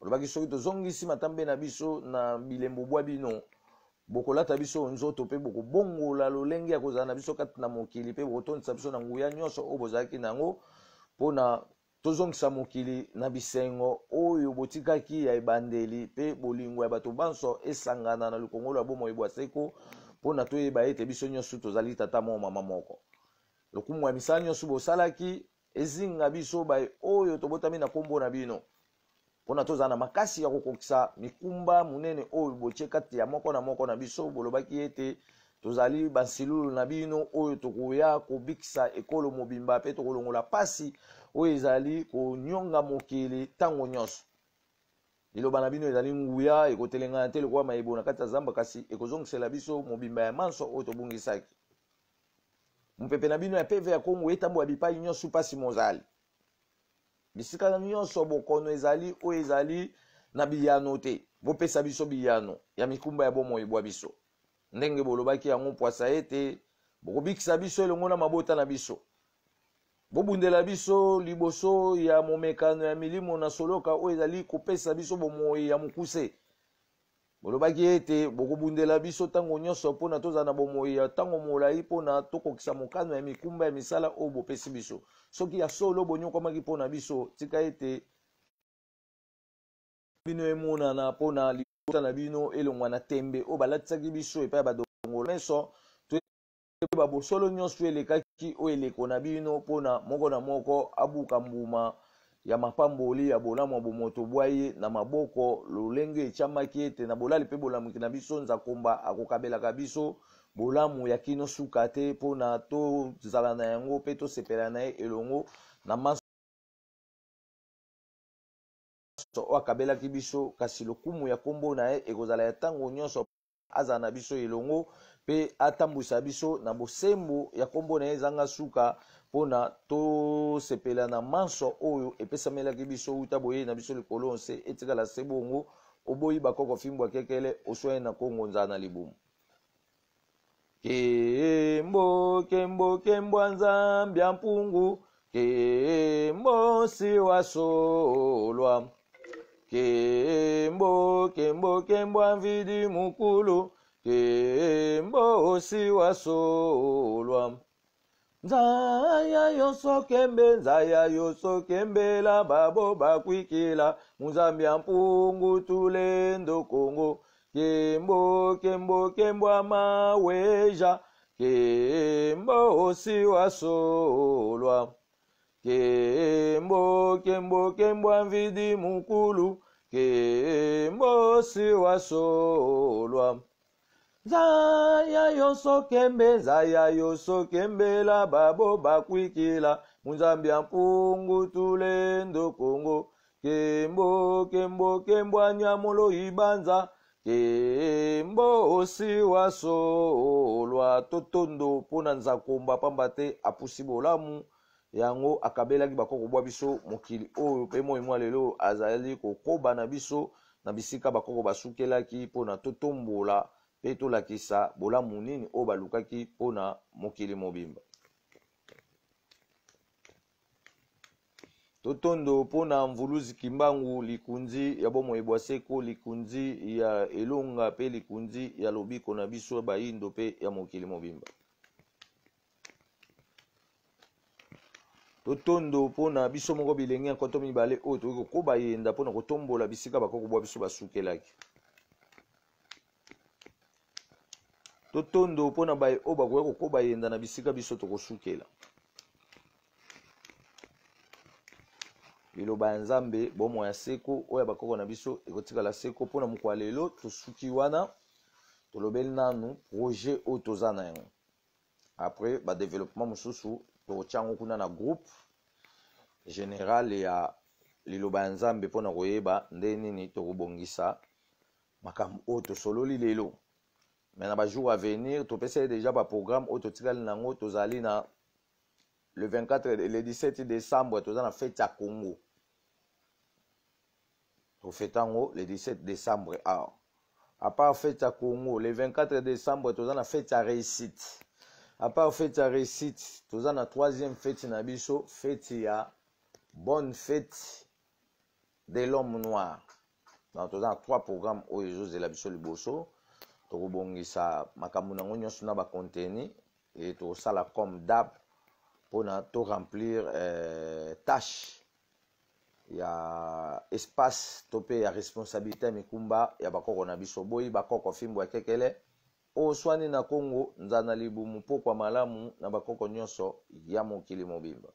bolobaki soki tozongisi matambe na biso na bilembo bwa bino bokolata biso nzoto mpe bokobongola lolenge ya kozala na biso kati na mokili mpe bokotondisa biso na nguya nyonso oyo bozalaki nango mpona tozongisa mokili na bisengo oyo botikaki ya ebandeli mpe bolingo ya bato banso esangana na likongolo ya bomoi bwa seko mpona toyeba ete biso nyonso tozali tata mo mama moko lokumu ya misala nyonso bosalaki ezinga biso baye oyo tobotami na nkombo na bino mpona tozala na makasi ya kokokisa mikumba munene oyo botie kati ya moko na biso bolobaki ete tozali bansilulu na bino oyo tokoya kobikisa ekolo mobimba mpe tokolongola pasi oyo ezali konyonga mokili ntango nyonso liloba na bino ezali nguya ekotelengana te lokola mayebo na kati ya zamba kasi ekozongisela biso mobimba ya manso oyo tobungisaki mopepe na bino ya peve ya kongo etambo ya bipai nyonso mpasi mozali bisika nyonso bokono ezali oyo ezali na biyano te bopesa biso biyano ya mikumba ya bomoi bwa biso ndenge bolobaki yango pwasa ete bokobikisa biso elongo na mabota na biso bobundela biso liboso ya momekano ya milimo na soloka oyo ezali kopesa biso bomoi ya mokuse bolobaki ete bokobundela biso ntango nyonso mpona tozala na bomoi ya ntango molai mpona tokokisa mokano ya mikumba ya misala oyo bopesi biso soki ya solo bonyokwamaki mpona biso tika ete bino emonana mpona libota na bino elongwa na tembe oyo balatisaki biso epai ya badongolo meso toyeba bosolo nyonso elekaki oyo eleko na bino mpona moko na moko abuka mbuma ya mapamboli ya bolamu ya bomoto bwaye na maboko lolenge etiamaki ete na bolali mpe bolamuki na biso nzakomba akokabelaka biso bolamu ya kino suka te mpona tozala na yango mpe tosepela na ye elongo na maso oyo akabelaki biso kasi lokumu ya nkombo na ye ekozala ya ntango nyonso azala na biso elongo mpe atambwisa biso na bosembo ya nkombo na ye ezanga suka mpona tosepela na manso oyo epesamelaki biso uta boye na biso likolo nse etikala se bongo oboyi bakoko fimbwa kekele oswaye na kongo nzala na libumu kembo kembo kembwa nzambi ya mpungu kembo siwa solwa kembo kembo kembwa mvidi mukulu kembo siwa solwa nzaya yoso kembela babo bakwikila muzambi ya mpungu tulendo kongo kembo kembo kembwa maweja kembo siwa solwa kembo kembo kembwa mvidi mukulu kembo siwa solwa nzaya yoso kembela babo bakwikila munzambi ya mpungu tulendo kongo kembo kembo kembwa nyamulo ibanza kembo siwa solwa totondo mpona nzakomba pamba te apusi bolamu yango akabelaki bakoko bwa biso mokili oyo mpe moi mwa lelo azali kokoba na biso na bisika bakoko basukelaki mpona totombola mpe tolakisa bolamu nini oyo balukaki mpona mokili mobimba totondo pona mvuluzi kimbangu likunzi ya bomo ebwaseko likunzi ya elonga pe likunzi ya lobiko na biso bayindo pe ya mokili mobimba. Totondo pona biso moko bilenge nkoto mibale oyo tokoki kokoba yenda pona kotombola bisika bakoko bwa biso basukelaki. Totondo pona baye oyo bakoki kokoba yenda na bisika biso tokosukela. Liloba ya Nzambe bomo ya seko oyo bakoko na biso ekotikala seko pona mokwa lelo tosuki wana tolobeli nanu projet oyo toza na yango. Après ba développement mosusu tokotyango kuna na groupe général ya liloba ya Nzambe pona koyeba nde nini tokobongisa makambo oyo tosololi lelo. Mais na ba jour à venir topesa déjà ba programme oyo totikali nango tozali na le 24 et le 17 décembre toza na fête ya Congo. Tofetango le 17 décembre. À part fête à Congo, le 24 décembre, tu as la fête à réussite. À part fête à réussite, tu as la troisième fête na biso, fête à bonne fête de l'homme noir. Donc, tu as trois programmes où ils ont la biso liboso. Tu as bongi sa makamuna ngonyo suna ba contenu et tu as la comme d'ab pour na to remplir tâche. Il y a espace topé ya responsabilité mikumba ya bakoko na biso boyi bakoko fimbo ya kekele o swani na Congo nzana libumu pokwa malamu na bakoko nyonso ya mokili mobimba.